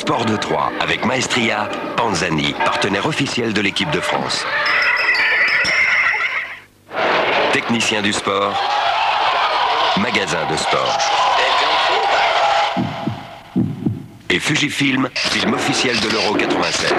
Sport de Troyes avec Maestria, Panzani, partenaire officiel de l'équipe de France. Technicien du sport, magasin de sport. Et Fujifilm, film officiel de l'Euro 96.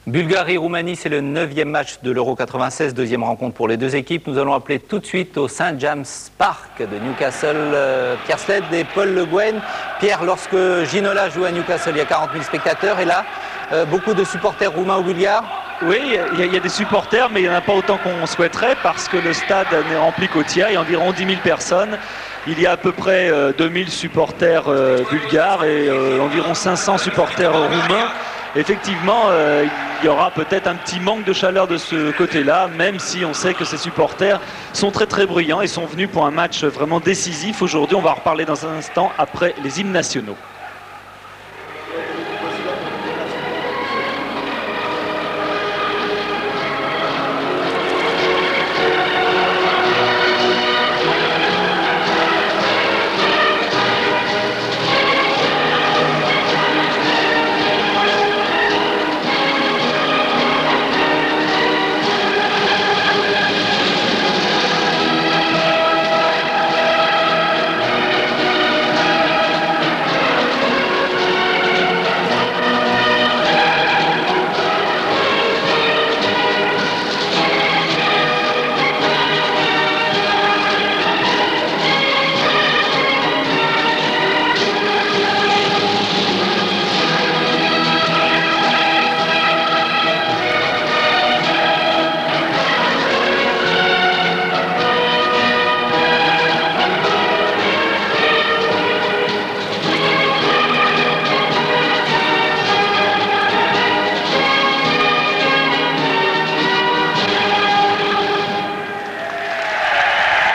Bulgarie-Roumanie, c'est le 9e match de l'Euro 96, deuxième rencontre pour les deux équipes. Nous allons appeler tout de suite au St. James Park de Newcastle Pierre Sled et Paul Le Guen. Pierre, lorsque Ginola joue à Newcastle, il y a 40 000 spectateurs et là, beaucoup de supporters roumains ou bulgares. Oui, il y a des supporters, mais il n'y en a pas autant qu'on souhaiterait parce que le stade n'est rempli qu'au tiers. Il y a environ 10 000 personnes. Il y a à peu près 2000 supporters bulgares et environ 500 supporters roumains. Effectivement, il y aura peut-être un petit manque de chaleur de ce côté-là, même si on sait que ces supporters sont très très bruyants et sont venus pour un match vraiment décisif. Aujourd'hui, on va en reparler dans un instant après les hymnes nationaux.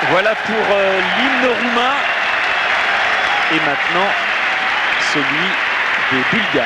Voilà pour l'hymne roumain et maintenant celui des Bulgares.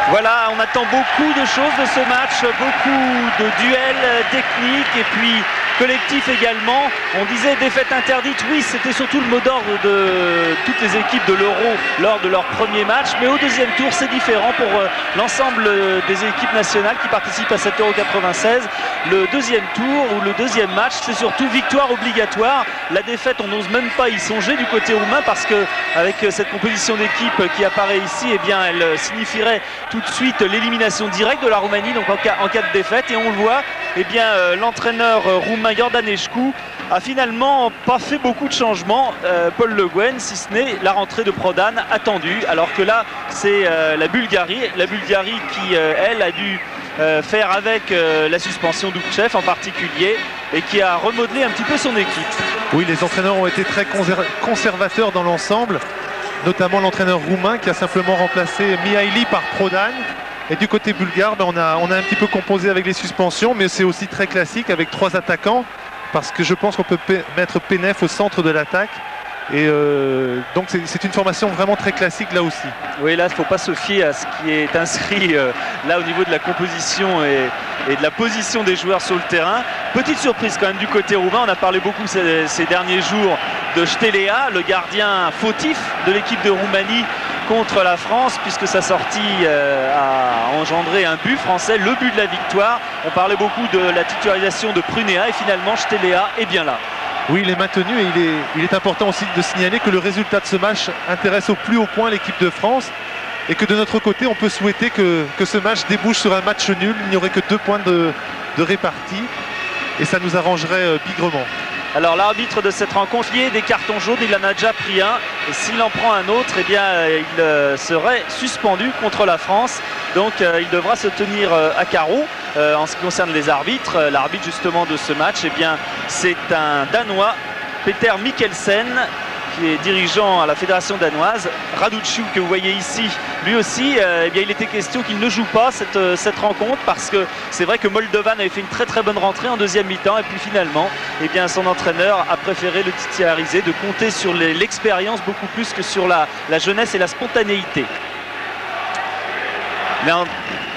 Voilà, on attend beaucoup de choses de ce match, beaucoup de duels techniques et puis collectifs également. On disait défaite interdite, oui, c'était surtout le mot d'ordre de toutes les équipes de l'Euro lors de leur premier match, mais au deuxième tour c'est différent pour l'ensemble des équipes nationales qui participent à cet Euro 96. Le deuxième tour ou le deuxième match, c'est surtout victoire obligatoire. La défaite, on n'ose même pas y songer du côté roumain parce que avec cette composition d'équipe qui apparaît ici, eh bien, elle signifierait tout de suite l'élimination directe de la Roumanie, donc en cas de défaite. Et on le voit, eh bien, l'entraîneur roumain Iordanescu a finalement pas fait beaucoup de changements, Paul Le Guen, si ce n'est la rentrée de Prodan attendue, alors que là c'est la Bulgarie qui elle a dû faire avec la suspension d'Oukchev en particulier et qui a remodelé un petit peu son équipe. Oui, les entraîneurs ont été très conservateurs dans l'ensemble, notamment l'entraîneur roumain qui a simplement remplacé Mihaili par Prodan. Et du côté bulgare, on a un petit peu composé avec les suspensions, mais c'est aussi très classique avec 3 attaquants, parce que je pense qu'on peut mettre Penef au centre de l'attaque. Et donc c'est une formation vraiment très classique là aussi. Oui, là il ne faut pas se fier à ce qui est inscrit là au niveau de la composition et de la position des joueurs sur le terrain. Petite surprise quand même du côté roumain, on a parlé beaucoup ces derniers jours de Stelea, le gardien fautif de l'équipe de Roumanie contre la France, puisque sa sortie a engendré un but français, le but de la victoire. On parlait beaucoup de la titularisation de Prunea et finalement Stelea est bien là. Oui, il est maintenu et il est important aussi de signaler que le résultat de ce match intéresse au plus haut point l'équipe de France et que de notre côté, on peut souhaiter que ce match débouche sur un match nul. Il n'y aurait que 2 points de répartie et ça nous arrangerait bigrement. Alors l'arbitre de cette rencontre, il y a des cartons jaunes, il en a déjà pris un et s'il en prend un autre, eh bien, il serait suspendu contre la France. Donc il devra se tenir à carreau. En ce qui concerne les arbitres, l'arbitre justement de ce match, eh bien, c'est un Danois, Peter Mikkelsen, qui est dirigeant à la fédération danoise. Raducciu, que vous voyez ici, lui aussi, eh bien, il était question qu'il ne joue pas cette rencontre parce que c'est vrai que Moldovan avait fait une très bonne rentrée en deuxième mi-temps et puis finalement, eh bien, son entraîneur a préféré le titulariser, de compter sur l'expérience beaucoup plus que sur la jeunesse et la spontanéité.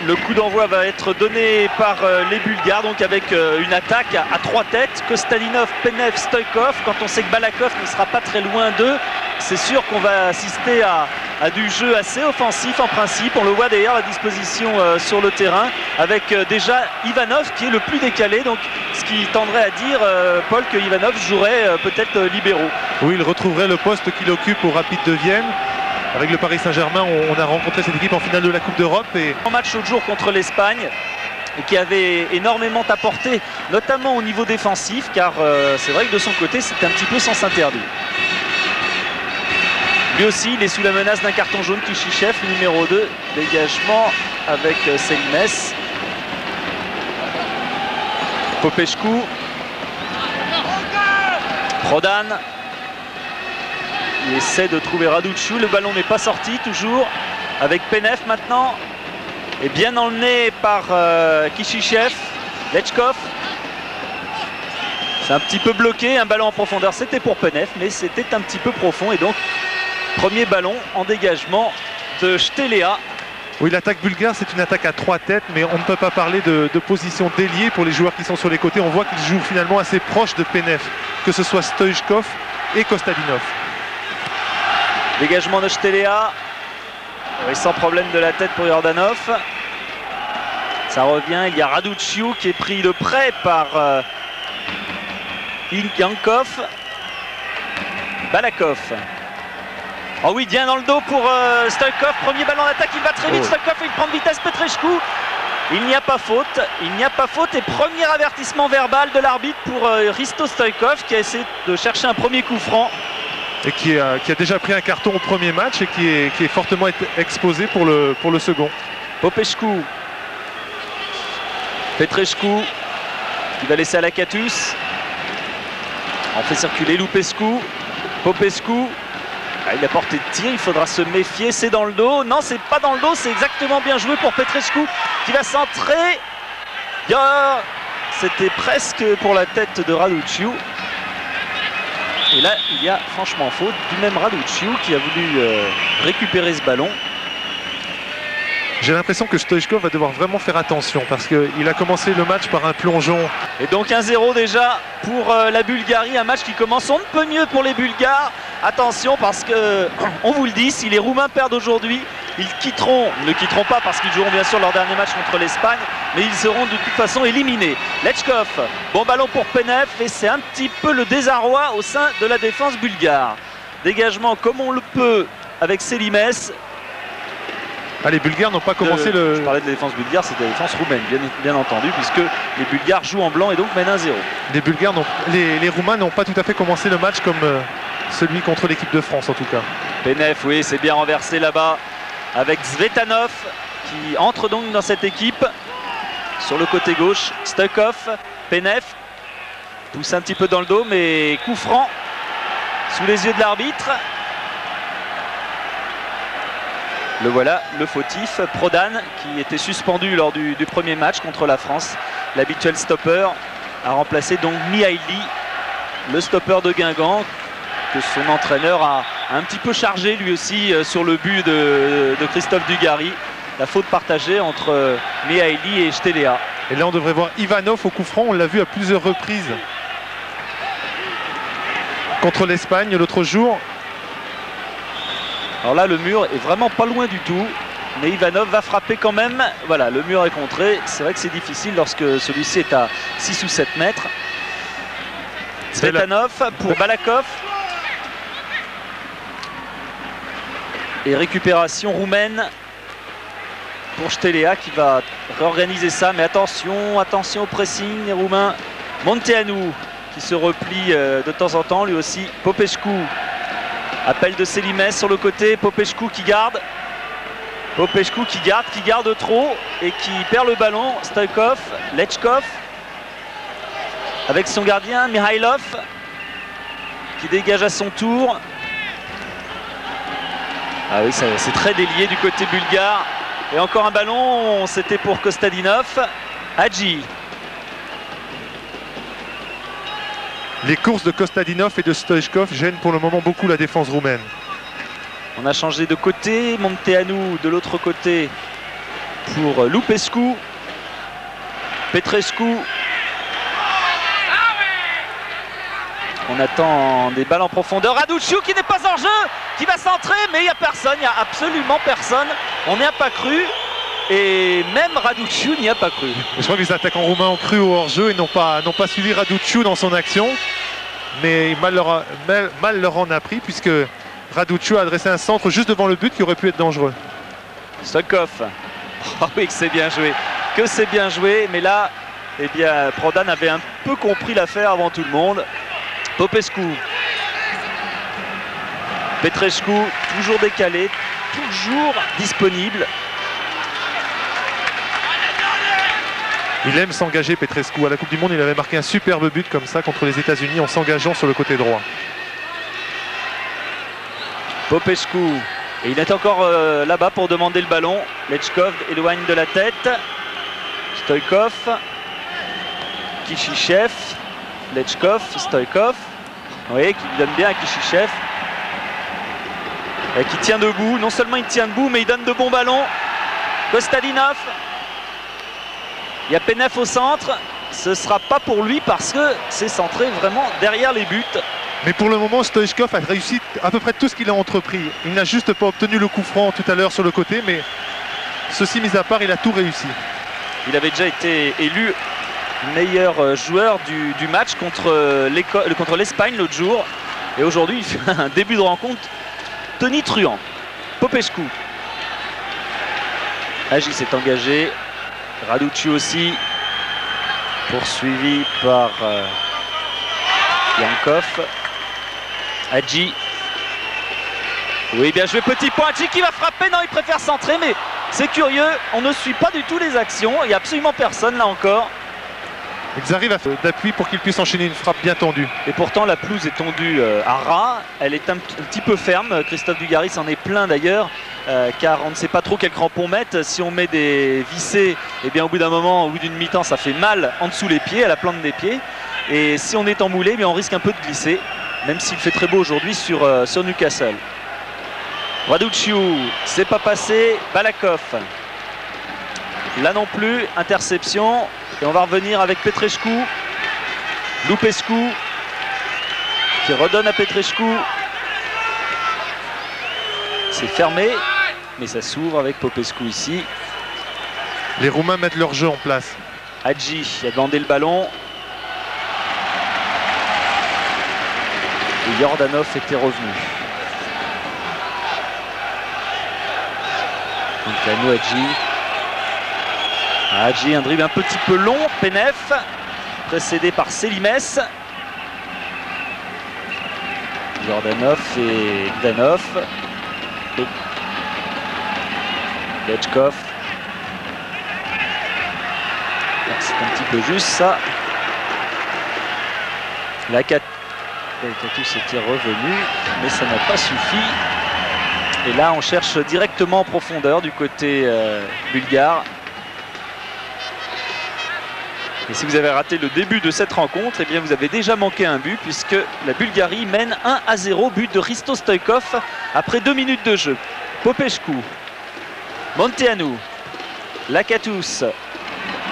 Le coup d'envoi va être donné par les Bulgares, donc avec une attaque à 3 têtes. Kostadinov, Penev, Stoïkov. Quand on sait que Balakov ne sera pas très loin d'eux, c'est sûr qu'on va assister à du jeu assez offensif en principe. On le voit d'ailleurs à disposition sur le terrain avec déjà Ivanov qui est le plus décalé. Donc ce qui tendrait à dire, Paul, que Ivanov jouerait peut-être libéraux. Oui, il retrouverait le poste qu'il occupe au Rapide de Vienne. Avec le Paris Saint-Germain, on a rencontré cette équipe en finale de la Coupe d'Europe. Un match l'autre jour contre l'Espagne qui avait énormément apporté, notamment au niveau défensif, car c'est vrai que de son côté, c'était un petit peu sens interdit. Lui aussi, il est sous la menace d'un carton jaune. Kishichev, numéro 2, dégagement avec Selimes. Popescu. Prodan. Il essaie de trouver Raducciu, le ballon n'est pas sorti toujours avec Penev maintenant et bien emmené par Kishichev. Lechkov, c'est un petit peu bloqué, un ballon en profondeur, c'était pour Penev mais c'était un petit peu profond et donc premier ballon en dégagement de Stelea. Oui, l'attaque bulgare, c'est une attaque à 3 têtes, mais on ne peut pas parler de position d'ailier pour les joueurs qui sont sur les côtés. On voit qu'ils jouent finalement assez proche de Penev, que ce soit Stoïchkov et Kostadinov. Dégagement de Stelea, oui, sans problème de la tête pour Yordanov. Ça revient, il y a Raducciu qui est pris de près par Yankov. Balakov. Oh oui, bien dans le dos pour Stoïchkov. Premier ballon d'attaque, il va très vite. Stoïchkov, il prend de vitesse Petrescu. Il n'y a pas faute. Il n'y a pas faute. Et premier avertissement verbal de l'arbitre pour Hristo Stoïchkov qui a essayé de chercher un premier coup franc. Et qui a déjà pris un carton au premier match et qui est fortement exposé pour le second. Popescu. Petrescu. Il va laisser à Lakatus. On fait circuler Lupescu. Popescu. Ah, il a porté de tir, il faudra se méfier. C'est dans le dos. Non, c'est pas dans le dos. C'est exactement bien joué pour Petrescu qui va centrer. C'était presque pour la tête de Raducciu. Et là, il y a franchement faute du même Raducciu qui a voulu récupérer ce ballon. J'ai l'impression que Stoïchkov va devoir vraiment faire attention parce qu'il a commencé le match par un plongeon. Et donc 1-0 déjà pour la Bulgarie, un match qui commence on ne peut mieux pour les Bulgares. Attention parce que, on vous le dit, si les Roumains perdent aujourd'hui, ils ne quitteront pas parce qu'ils joueront bien sûr leur dernier match contre l'Espagne, mais ils seront de toute façon éliminés. Lechkov, bon ballon pour Penev et c'est un petit peu le désarroi au sein de la défense bulgare. Dégagement comme on le peut avec Selimes. Ah, les Bulgares n'ont pas commencé le... Je parlais de la défense bulgare, c'était la défense roumaine, bien entendu, puisque les Bulgares jouent en blanc et donc mènent 1-0. Les Roumains n'ont pas tout à fait commencé le match comme celui contre l'équipe de France en tout cas. Penev, oui, c'est bien renversé là-bas avec Zvetanov qui entre donc dans cette équipe. Sur le côté gauche, Stoïchkov, Penev pousse un petit peu dans le dos, mais coup franc sous les yeux de l'arbitre. Le voilà, le fautif, Prodan, qui était suspendu lors du premier match contre la France. L'habituel stopper a remplacé donc Mihaili, le stopper de Guingamp, que son entraîneur a un petit peu chargé lui aussi sur le but de Christophe Dugarry. La faute partagée entre Mihaili et Stelea. Et là on devrait voir Ivanov au coup franc, on l'a vu à plusieurs reprises contre l'Espagne l'autre jour. Alors là, le mur est vraiment pas loin du tout, mais Ivanov va frapper quand même. Voilà, le mur est contré. C'est vrai que c'est difficile lorsque celui-ci est à 6 ou 7 mètres. Tsvetanov pour Balakov. Et récupération roumaine pour Stelea qui va réorganiser ça. Mais attention, attention au pressing des Roumains. Munteanu qui se replie de temps en temps, lui aussi. Popescu. Appel de Selimès sur le côté. Popescu qui garde. Popescu qui garde trop et qui perd le ballon. Stoïkov, Lechkov avec son gardien Mihailov qui dégage à son tour. Ah oui, c'est très délié du côté bulgare. Et encore un ballon, c'était pour Kostadinov. Hadji. Les courses de Kostadinov et de Stoïchkov gênent pour le moment beaucoup la défense roumaine. On a changé de côté, Munteanu de l'autre côté pour Lupescu. Petrescu. On attend des balles en profondeur. Raduciu qui n'est pas en jeu, qui va centrer, mais il n'y a personne, il n'y a absolument personne. On n'y a pas cru. Et même Raduciu n'y a pas cru. Je crois que les attaquants roumains ont cru au hors-jeu et n'ont pas suivi Raduciu dans son action. Mais mal leur en a pris puisque Raduciu a adressé un centre juste devant le but qui aurait pu être dangereux. Stoïkov. Oh oui, que c'est bien joué. Que c'est bien joué. Mais là, eh bien, Prodan avait un peu compris l'affaire avant tout le monde. Popescu. Petrescu, toujours décalé, toujours disponible. Il aime s'engager, Petrescu. À la Coupe du Monde, il avait marqué un superbe but comme ça contre les États-Unis en s'engageant sur le côté droit. Popescu. Et il est encore là-bas pour demander le ballon. Lechkov éloigne de la tête. Stoïkov. Kishichev. Lechkov, Stoïkov. Oui, qui lui donne bien à Kishichev. Et qui tient debout. Non seulement il tient debout, mais il donne de bons ballons. Kostadinov. Il y a Penev au centre. Ce ne sera pas pour lui parce que c'est centré vraiment derrière les buts. Mais pour le moment, Stoïchkov a réussi à peu près tout ce qu'il a entrepris. Il n'a juste pas obtenu le coup franc tout à l'heure sur le côté, mais ceci mis à part, il a tout réussi. Il avait déjà été élu meilleur joueur du match contre l'Espagne l'autre jour. Et aujourd'hui, il fait un début de rencontre tonitruant. Popescu. Hadji s'est engagé. Raduciu aussi. Poursuivi par Yankov. Hadji. Oui, bien joué, petit point. Hadji qui va frapper. Non, il préfère centrer, mais c'est curieux. On ne suit pas du tout les actions. Il n'y a absolument personne là encore. Ils arrivent à faire d'appui pour qu'ils puissent enchaîner une frappe bien tendue. Et pourtant la pelouse est tendue à ras, elle est un petit peu ferme. Christophe Dugarry s'en est plein d'ailleurs, car on ne sait pas trop quel crampon mettre. Si on met des vissés, et bien au bout d'un moment, au bout d'une mi-temps, ça fait mal en dessous les pieds, à la plante des pieds. Et si on est emmoulé, on risque un peu de glisser, même s'il fait très beau aujourd'hui sur Newcastle. Raduciu, c'est pas passé. Balakov, là non plus, interception. Et on va revenir avec Petrescu. Lupescu qui redonne à Petrescu. C'est fermé, mais ça s'ouvre avec Popescu ici. Les Roumains mettent leur jeu en place. Hadji a demandé le ballon. Et Yordanov était revenu. Donc Hadji. Hadji, un dribble un petit peu long. Penev, précédé par Selimès. Yordanov et Danov. Et Lechkov. C'est un petit peu juste ça. Lakatos était revenu, mais ça n'a pas suffi. Et là, on cherche directement en profondeur du côté bulgare. Et si vous avez raté le début de cette rencontre, eh bien vous avez déjà manqué un but puisque la Bulgarie mène 1-0, but de Hristo Stoïkov après 2 minutes de jeu. Popescu, Munteanu, Lakatos,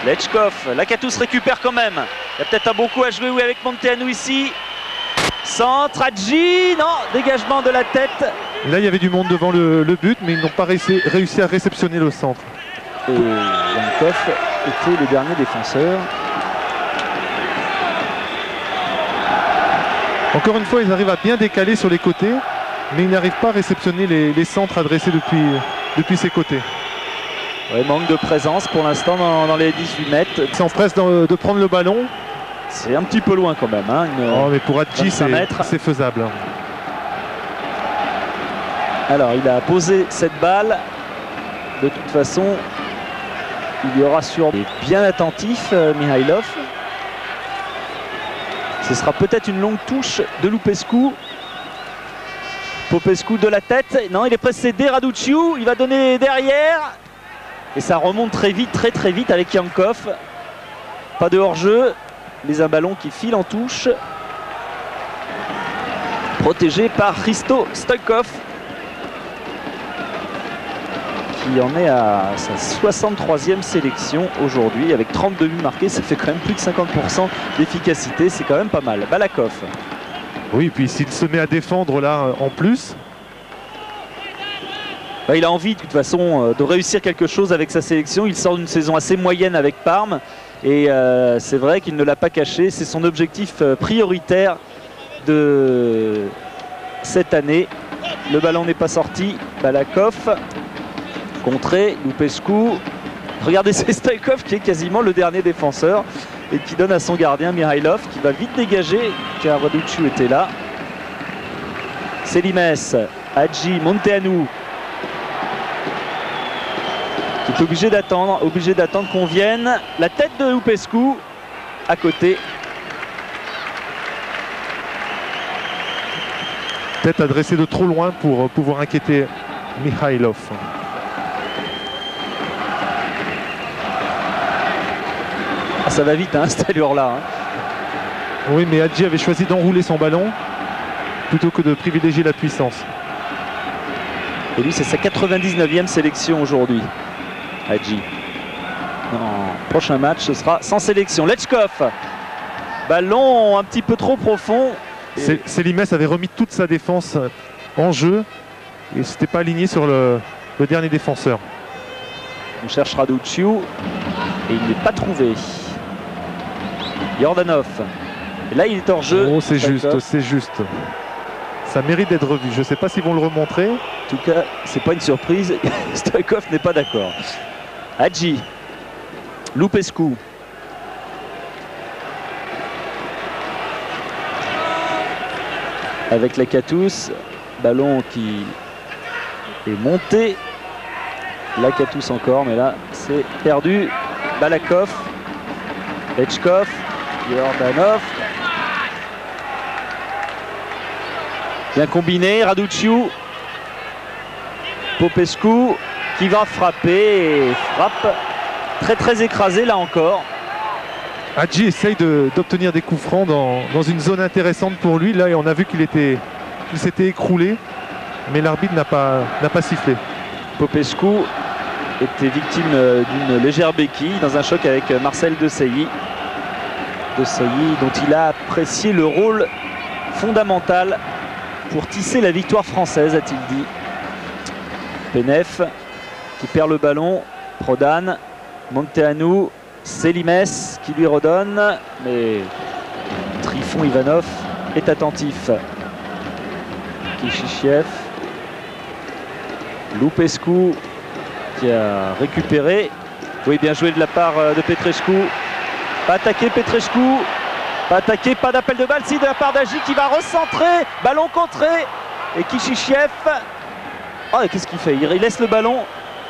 Lechkov, Lakatos récupère quand même. Il y a peut-être un bon coup à jouer oui, avec Munteanu ici. Centre, Hadji, non, dégagement de la tête. Là, il y avait du monde devant le but, mais ils n'ont pas réussi à réceptionner le centre. Et Yankov était le dernier défenseur. Encore une fois, ils arrivent à bien décaler sur les côtés, mais ils n'arrivent pas à réceptionner les centres adressés depuis ces côtés. Ouais, manque de présence pour l'instant dans les 18 mètres. Ils s'empressent de prendre le ballon. C'est un petit peu loin quand même. Hein, mais pour Hadji, c'est faisable. Alors, il a posé cette balle. De toute façon, il y aura sûrement bien attentif, Mihailov. Ce sera peut-être une longue touche de Lupescu. Popescu de la tête. Non, il est précédé. Raduciu, il va donner derrière. Et ça remonte très vite, très vite avec Yankov. Pas de hors-jeu. Mais un ballon qui file en touche. Protégé par Hristo Stoichkov. Qui en est à sa 63e sélection aujourd'hui. Avec 32 buts marqués, ça fait quand même plus de 50% d'efficacité. C'est quand même pas mal. Balakov. Oui, puis s'il se met à défendre là en plus... Il a envie de toute façon de réussir quelque chose avec sa sélection. Il sort d'une saison assez moyenne avec Parme et c'est vrai qu'il ne l'a pas caché. C'est son objectif prioritaire de cette année. Le ballon n'est pas sorti. Balakov, contré, Lupescu. Regardez, c'est Stoichkov qui est quasiment le dernier défenseur et qui donne à son gardien Mihailov qui va vite dégager car Raduciu était là. Selimes, Hadji, Monteanu. Qui est obligé d'attendre qu'on vienne. La tête de Lupescu à côté. Tête adressée de trop loin pour pouvoir inquiéter Mihailov. Ah, ça va vite, hein, cette allure-là. Hein. Oui, mais Hadji avait choisi d'enrouler son ballon plutôt que de privilégier la puissance. Et lui, c'est sa 99e sélection aujourd'hui. Hadji. Prochain match, ce sera sans sélection. Lechkov. Ballon un petit peu trop profond. Selimes avait remis toute sa défense en jeu et s'était pas aligné sur le dernier défenseur. On cherche Raduciu et il n'est pas trouvé. Jordanov. Et là, il est hors jeu. Oh, c'est juste, c'est juste. Ça mérite d'être revu. Je ne sais pas s'ils vont le remontrer. En tout cas, c'est pas une surprise. Stoichkov n'est pas d'accord. Hadji. Lupescu. Avec Lakatos. Ballon qui est monté. Lakatos encore, mais là, c'est perdu. Balakov. Lechkov. Jordanov. Bien combiné. Raduciu. Popescu qui va frapper et frappe très écrasé là encore. Hadji essaye d'obtenir des coups francs dans une zone intéressante pour lui. Là, on a vu qu'il s'était écroulé, mais l'arbitre n'a pas sifflé. Popescu était victime d'une légère béquille dans un choc avec Marcel Desailly. Desailly dont il a apprécié le rôle fondamental pour tisser la victoire française, a-t-il dit. Penef qui perd le ballon, Prodan, Monteanu, Selimes qui lui redonne, mais Trifon Ivanov est attentif. Kishichiev, Lupescu qui a récupéré. Oui, bien joué de la part de Petrescu. Pas attaqué Petrescu, pas attaqué, pas d'appel de balle, si de la part d'Hadji qui va recentrer, ballon contré et Kishichiev. Oh, qu'est-ce qu'il fait? Il laisse le ballon.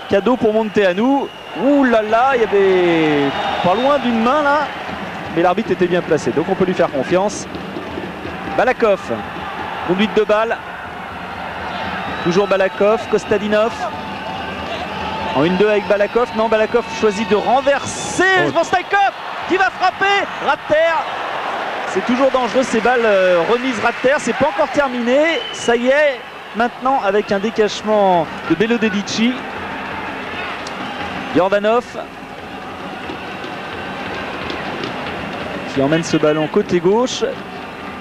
Cadeau pour Monteanu. Ouh là là, il y avait pas loin d'une main là. Mais l'arbitre était bien placé, donc on peut lui faire confiance. Balakov. Conduite de balle. Toujours Balakov. Kostadinov. En 1-2 avec Balakov. Non, Balakov choisit de renverser. Stoichkov qui va frapper. Ras de terre. C'est toujours dangereux ces balles remises ras de terre. C'est pas encore terminé. Ça y est. Maintenant avec un décachement de Belodedici. Jordanov qui emmène ce ballon côté gauche.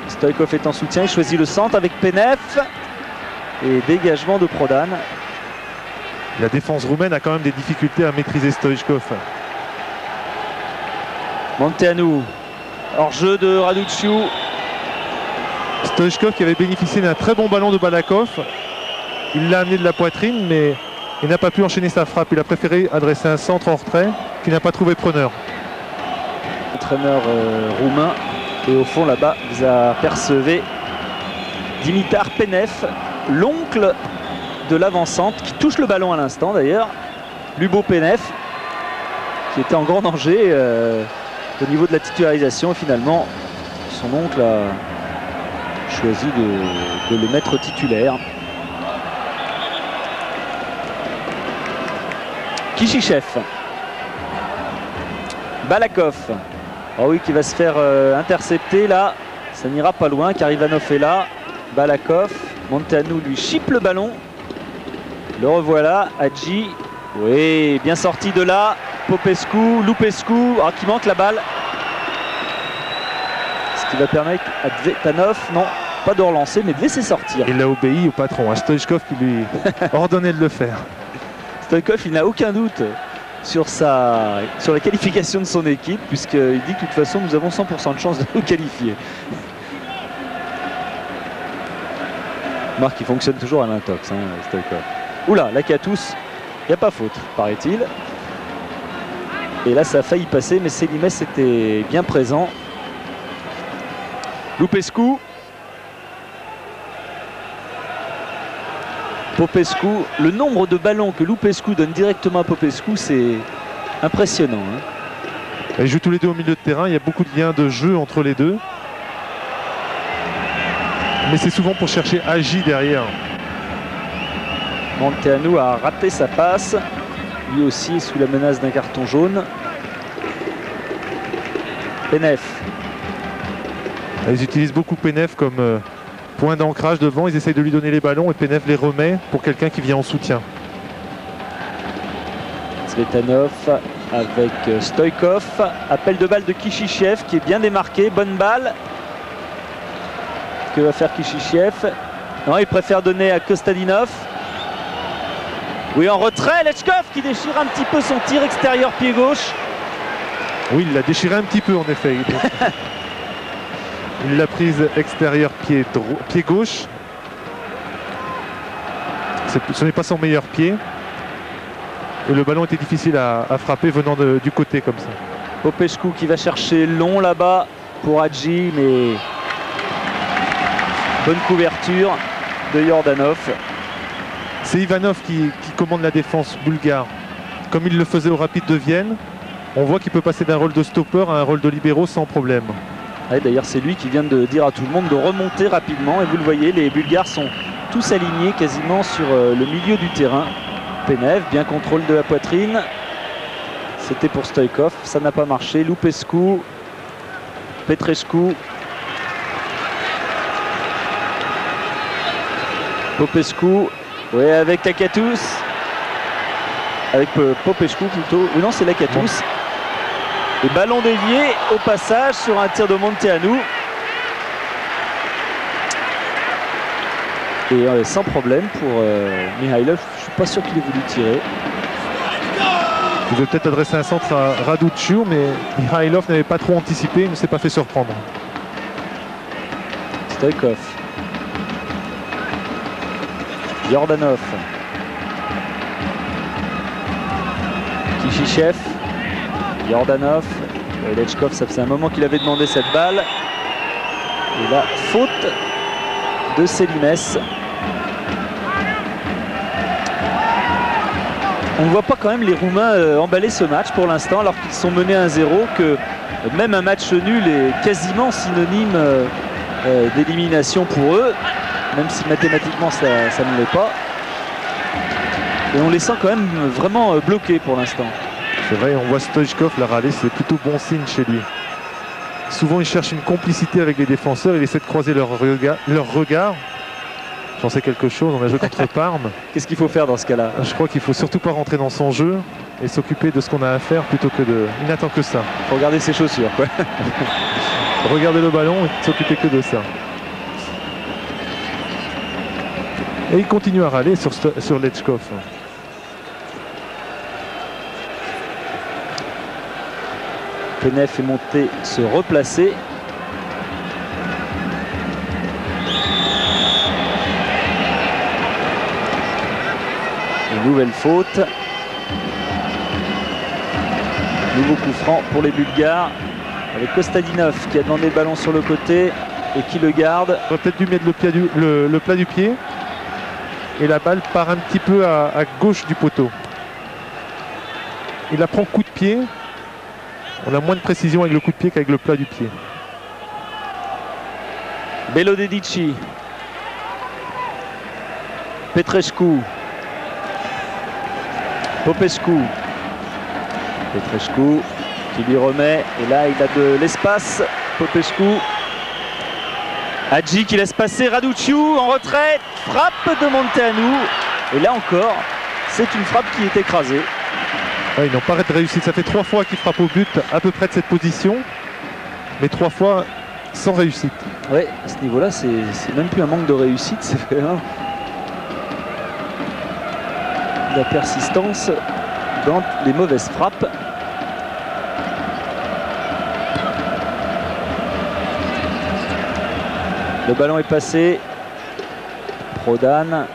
Stoichkov est en soutien, il choisit le centre avec Penef et dégagement de Prodan. La défense roumaine a quand même des difficultés à maîtriser Stoichkov. Monteanu hors jeu de Raduciu. Stoichkov qui avait bénéficié d'un très bon ballon de Balakov. Il l'a amené de la poitrine, mais il n'a pas pu enchaîner sa frappe. Il a préféré adresser un centre en retrait qui n'a pas trouvé preneur. Entraîneur roumain. Et au fond, là-bas, vous apercevez Dimitar Penev, l'oncle de l'avancante, qui touche le ballon à l'instant d'ailleurs. Lubo Penev, qui était en grand danger au niveau de la titularisation. Et finalement, son oncle a choisi de le mettre titulaire. Kishichev. Balakov. Ah oui, qui va se faire intercepter là. Ça n'ira pas loin car Ivanov est là. Balakov. Monteanu lui chipe le ballon. Le revoilà. Hadji. Oui, bien sorti de là. Popescu, Lupescu. Ah, qui manque la balle. Ce qui va permettre à Dvetanov, non, pas de relancer, mais de laisser sortir. Il a obéi au patron, à Stoichkov qui lui ordonnait de le faire. Stoichkov, il n'a aucun doute sur la qualification de son équipe, puisqu'il dit que de toute façon, nous avons 100% de chance de nous qualifier. Marc, il fonctionne toujours à l'intox, hein, Stoichkov. Oula, Lakatos, il n'y a pas faute, paraît-il. Et là, ça a failli passer, mais Selimès était bien présent. Lupescu. Popescu, le nombre de ballons que Lupescu donne directement à Popescu, c'est impressionnant. Hein. Ils jouent tous les deux au milieu de terrain, il y a beaucoup de liens de jeu entre les deux. Mais c'est souvent pour chercher Hadji derrière. Monteanu a raté sa passe. Lui aussi est sous la menace d'un carton jaune. Penev. Ils utilisent beaucoup Penev comme point d'ancrage devant. Ils essayent de lui donner les ballons et Penev les remet pour quelqu'un qui vient en soutien. Zvetanov avec Stoichkov. Appel de balle de Kishichev qui est bien démarqué. Bonne balle. Que va faire Kishichev? Non, il préfère donner à Kostadinov. Oui, en retrait. Lechkov qui déchire un petit peu son tir extérieur pied gauche. Oui, il l'a déchiré un petit peu en effet. Il l'a prise extérieur pied gauche. Ce n'est pas son meilleur pied. Et le ballon était difficile à frapper venant du côté comme ça. Popescu qui va chercher long là-bas pour Hadji, mais bonne couverture de Yordanov. C'est Ivanov qui commande la défense bulgare. Comme il le faisait au Rapide de Vienne, on voit qu'il peut passer d'un rôle de stopper à un rôle de libéraux sans problème. Ouais, d'ailleurs, c'est lui qui vient de dire à tout le monde de remonter rapidement. Et vous le voyez, les Bulgares sont tous alignés quasiment sur le milieu du terrain. Penev, bien contrôle de la poitrine. C'était pour Stoichkov, ça n'a pas marché. Lupescu, Petrescu. Popescu, oui, avec Lakatos. Avec Popescu plutôt. Oui, non, c'est Lakatos. Et ballon dévié au passage sur un tir de Monteanu. Et sans problème pour Mihailov. Je ne suis pas sûr qu'il ait voulu tirer. Il veut peut-être adresser un centre à Raduciu, mais Mihailov n'avait pas trop anticipé, il ne s'est pas fait surprendre. Stoichkov. Yordanov. Kishichev. Yordanov. Lechkov, ça faisait un moment qu'il avait demandé cette balle. Et là, faute de Selimès. On ne voit pas quand même les Roumains emballer ce match pour l'instant, alors qu'ils sont menés 1-0, que même un match nul est quasiment synonyme d'élimination pour eux, même si mathématiquement ça ne l'est pas. Et on les sent quand même vraiment bloqués pour l'instant. C'est vrai, on voit Stoichkov la râler, c'est plutôt bon signe chez lui. Souvent, il cherche une complicité avec les défenseurs, il essaie de croiser leur regard. J'en sais quelque chose, on a joué contre Parme. Qu'est-ce qu'il faut faire dans ce cas-là? Je crois qu'il faut surtout pas rentrer dans son jeu et s'occuper de ce qu'on a à faire plutôt que de... Il n'attend que ça. Il faut regarder ses chaussures, quoi. Regarder le ballon et s'occuper que de ça. Et il continue à râler sur Lechkov. Penev est monté se replacer. Nouvelle faute. Nouveau coup franc pour les Bulgares avec Kostadinov qui a demandé le ballon sur le côté et qui le garde. On aurait peut-être dû mettre le plat du pied. Et la balle part un petit peu à gauche du poteau. Il la prend coup de pied. On a moins de précision avec le coup de pied qu'avec le plat du pied. Belo Dedici. Petrescu. Popescu. Petrescu qui lui remet. Et là, il a de l'espace. Popescu. Hadji qui laisse passer Raduciu en retrait. Frappe de Monteanu. Et là encore, c'est une frappe qui est écrasée. Ouais, ils n'ont pas de réussite. Ça fait 3 fois qu'ils frappent au but à peu près de cette position. Mais 3 fois sans réussite. Oui, à ce niveau-là, c'est même plus un manque de réussite. C'est vraiment la persistance dans les mauvaises frappes. Le ballon est passé. Prodan.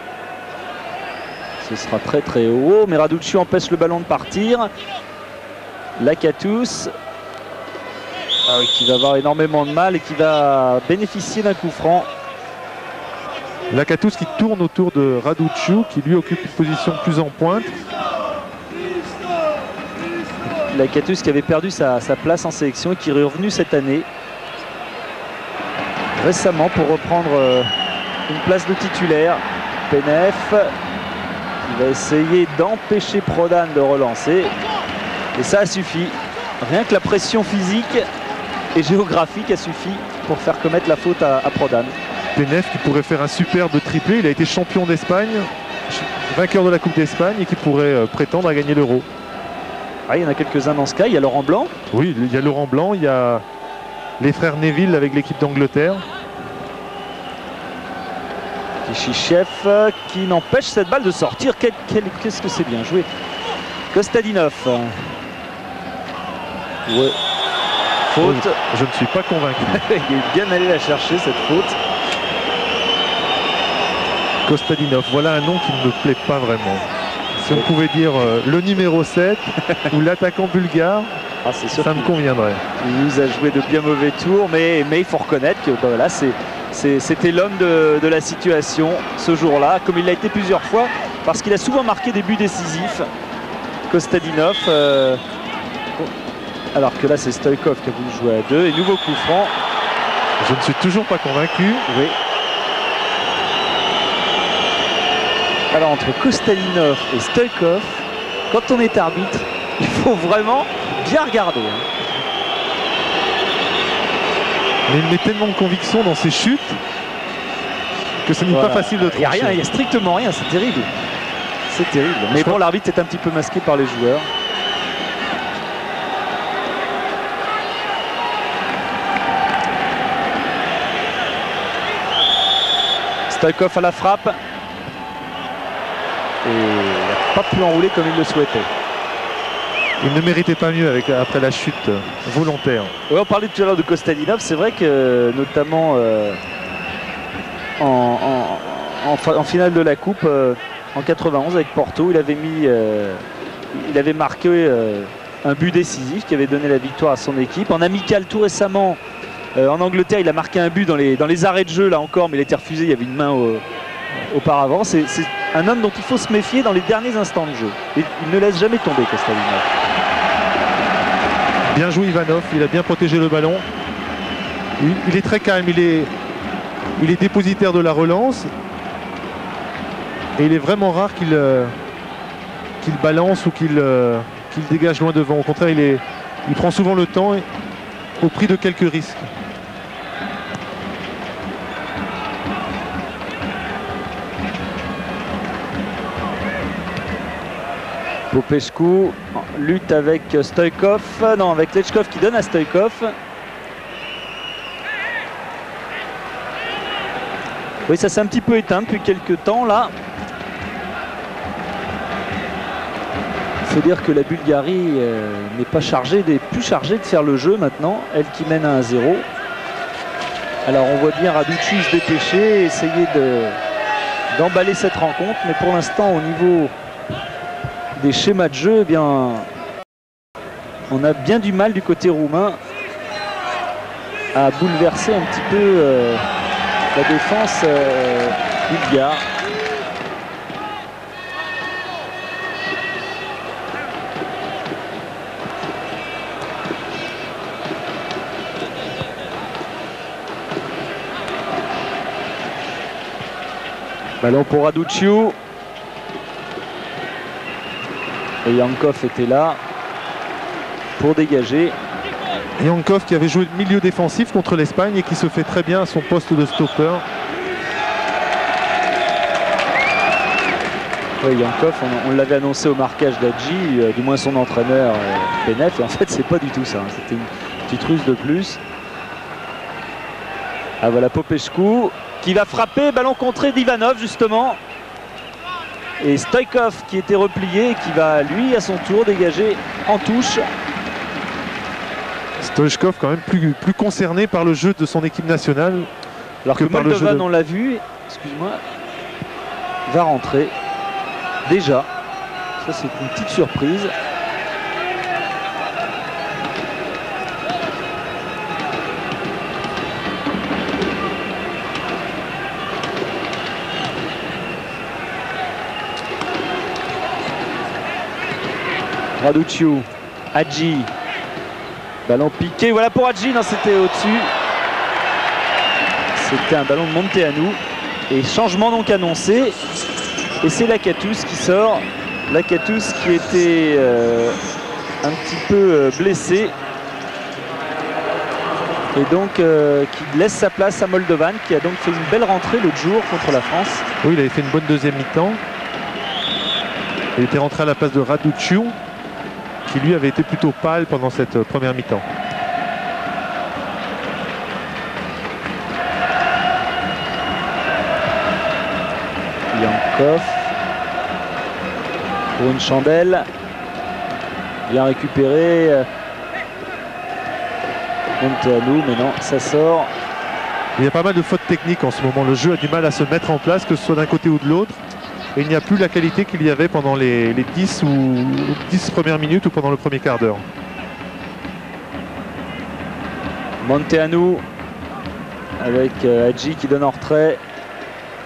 Ce sera très très haut. Mais Raduciu empêche le ballon de partir. Lakatos. Qui va avoir énormément de mal et qui va bénéficier d'un coup franc. Lakatos qui tourne autour de Raduciu, qui lui occupe une position plus en pointe. Lakatos qui avait perdu sa place en sélection et qui est revenu cette année récemment pour reprendre une place de titulaire. Penef qui va essayer d'empêcher Prodan de relancer et ça a suffi. Rien que la pression physique et géographique a suffi pour faire commettre la faute à Prodan. Penef qui pourrait faire un superbe triplé. Il a été champion d'Espagne, vainqueur de la Coupe d'Espagne et qui pourrait prétendre à gagner l'Euro. Ah, il y en a quelques-uns dans ce cas. Il y a Laurent Blanc. Oui, il y a Laurent Blanc, il y a les frères Neville avec l'équipe d'Angleterre. Kishichev qui n'empêche cette balle de sortir. Qu'est-ce que c'est bien joué. Kostadinov. Ouais. Faute. Je ne suis pas convaincu. Il est bien allé la chercher cette faute. Kostadinov, voilà un nom qui ne me plaît pas vraiment. Si on pouvait dire le numéro 7 ou l'attaquant bulgare, ça me conviendrait. Il nous a joué de bien mauvais tours, mais il faut reconnaître que voilà, c'était l'homme de la situation ce jour-là, comme il l'a été plusieurs fois, parce qu'il a souvent marqué des buts décisifs. Kostadinov. Alors que là c'est Stoïkov qui a voulu jouer à 2 et nouveau coup franc. Je ne suis toujours pas convaincu. Oui. Alors entre Kostadinov et Stoïkov, quand on est arbitre, il faut vraiment bien regarder. Mais il met tellement de conviction dans ses chutes que ce n'est pas facile de trancher. Il n'y a strictement rien, c'est terrible. C'est terrible. Mais bon, l'arbitre est un petit peu masqué par les joueurs. Stoïkov à la frappe. Et il n'a pas pu enrouler comme il le souhaitait. Il ne méritait pas mieux après la chute volontaire. Oui, on parlait tout à l'heure de Kostadinov. C'est vrai que notamment en finale de la Coupe en 91 avec Porto, il avait marqué un but décisif qui avait donné la victoire à son équipe. En amical tout récemment en Angleterre, il a marqué un but dans les arrêts de jeu là encore, mais il a été refusé, il y avait une main auparavant. C'est un homme dont il faut se méfier dans les derniers instants de jeu. Et il ne laisse jamais tomber Kostadinov. Bien joué Ivanov, il a bien protégé le ballon. Il est très calme, il est dépositaire de la relance. Et il est vraiment rare qu'il balance ou qu'il dégage loin devant. Au contraire, il prend souvent le temps au prix de quelques risques. Popescu lutte avec Stoïkov, non, avec Lechkov qui donne à Stoïkov. Oui, ça s'est un petit peu éteint depuis quelques temps là. Il faut dire que la Bulgarie n'est pas plus chargée de faire le jeu maintenant, elle qui mène à 1-0. Alors on voit bien Raduciu se dépêcher, essayer d'emballer cette rencontre, mais pour l'instant au niveau des schémas de jeu, eh bien, on a bien du mal du côté roumain à bouleverser un petit peu la défense bulgare. Ballon pour Raduciu. Et Yankov était là pour dégager. Yankov qui avait joué le milieu défensif contre l'Espagne et qui se fait très bien à son poste de stopper. Oui, Yankov, on l'avait annoncé au marquage d'Adji, du moins son entraîneur Penef, et en fait c'est pas du tout ça, hein. C'était une petite ruse de plus. Ah voilà Popescu qui va frapper, ballon contré d'Ivanov justement. Et Stoïkov qui était replié, qui va lui à son tour dégager en touche. Stoïchkov quand même plus concerné par le jeu de son équipe nationale. Alors que Moldovan, on l'a vu, excuse-moi, va rentrer déjà. Ça c'est une petite surprise. Raduciu, Hadji, ballon piqué, voilà pour Hadji, non c'était au-dessus. C'était un ballon de Monteanu. Et changement donc annoncé. Et c'est Lakatos qui sort. Lakatos qui était un petit peu blessé. Et donc qui laisse sa place à Moldovan, qui a donc fait une belle rentrée l'autre jour contre la France. Oui, il avait fait une bonne deuxième mi-temps. Il était rentré à la place de Raduciu, qui lui avait été plutôt pâle pendant cette première mi-temps. Yankov pour une chandelle, bien récupéré. Monteanu, mais non, ça sort. Il y a pas mal de fautes techniques en ce moment. Le jeu a du mal à se mettre en place, que ce soit d'un côté ou de l'autre. Et il n'y a plus la qualité qu'il y avait pendant les 10 ou 10 premières minutes ou pendant le premier quart d'heure. Monteanu avec Hadji qui donne en retrait.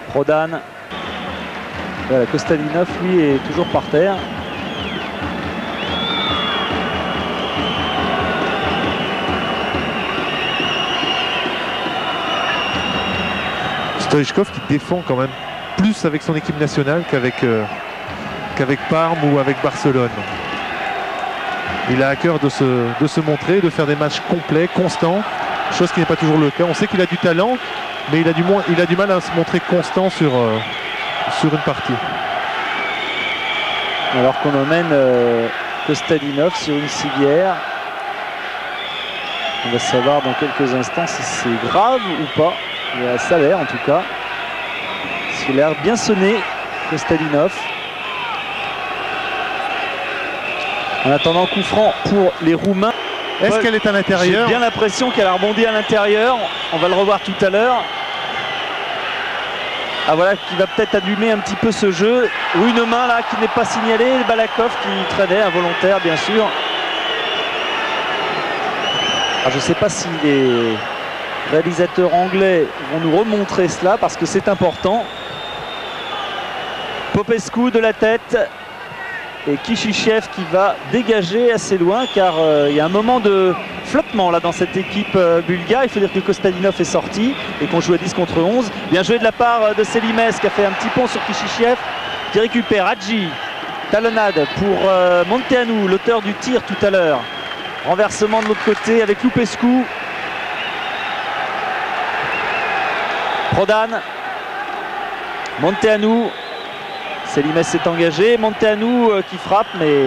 Prodan. Voilà, Kostadinov lui est toujours par terre. Stoïchkov qui défend quand même plus avec son équipe nationale qu'avec Parme ou avec Barcelone. Il a à cœur de se montrer, de faire des matchs complets, constants, chose qui n'est pas toujours le cas. On sait qu'il a du talent, mais il a du mal à se montrer constant sur une partie. Alors qu'on emmène Kostadinov sur une civière. On va savoir dans quelques instants si c'est grave ou pas. Ça a l'air en tout cas. Il a l'air bien sonné, Kostadinov. En attendant, coup franc pour les Roumains. Est-ce qu'elle est à l'intérieur? J'ai bien l'impression qu'elle a rebondi à l'intérieur. On va le revoir tout à l'heure. Ah voilà, qui va peut-être allumer un petit peu ce jeu. Ou une main là qui n'est pas signalée. Balakov qui traînait, involontaire bien sûr. Alors, je ne sais pas si les réalisateurs anglais vont nous remontrer cela parce que c'est important. Popescu de la tête et Kishichev qui va dégager assez loin car il y a un moment de flottement là dans cette équipe bulgare. Il faut dire que Kostadinov est sorti et qu'on joue à 10 contre 11. Bien joué de la part de Selimès qui a fait un petit pont sur Kishichev qui récupère Hadji. Talonnade pour Monteanu, l'auteur du tir tout à l'heure. Renversement de l'autre côté avec Lupescu. Prodan. Monteanu. Selimès s'est engagé. Monteanu qui frappe, mais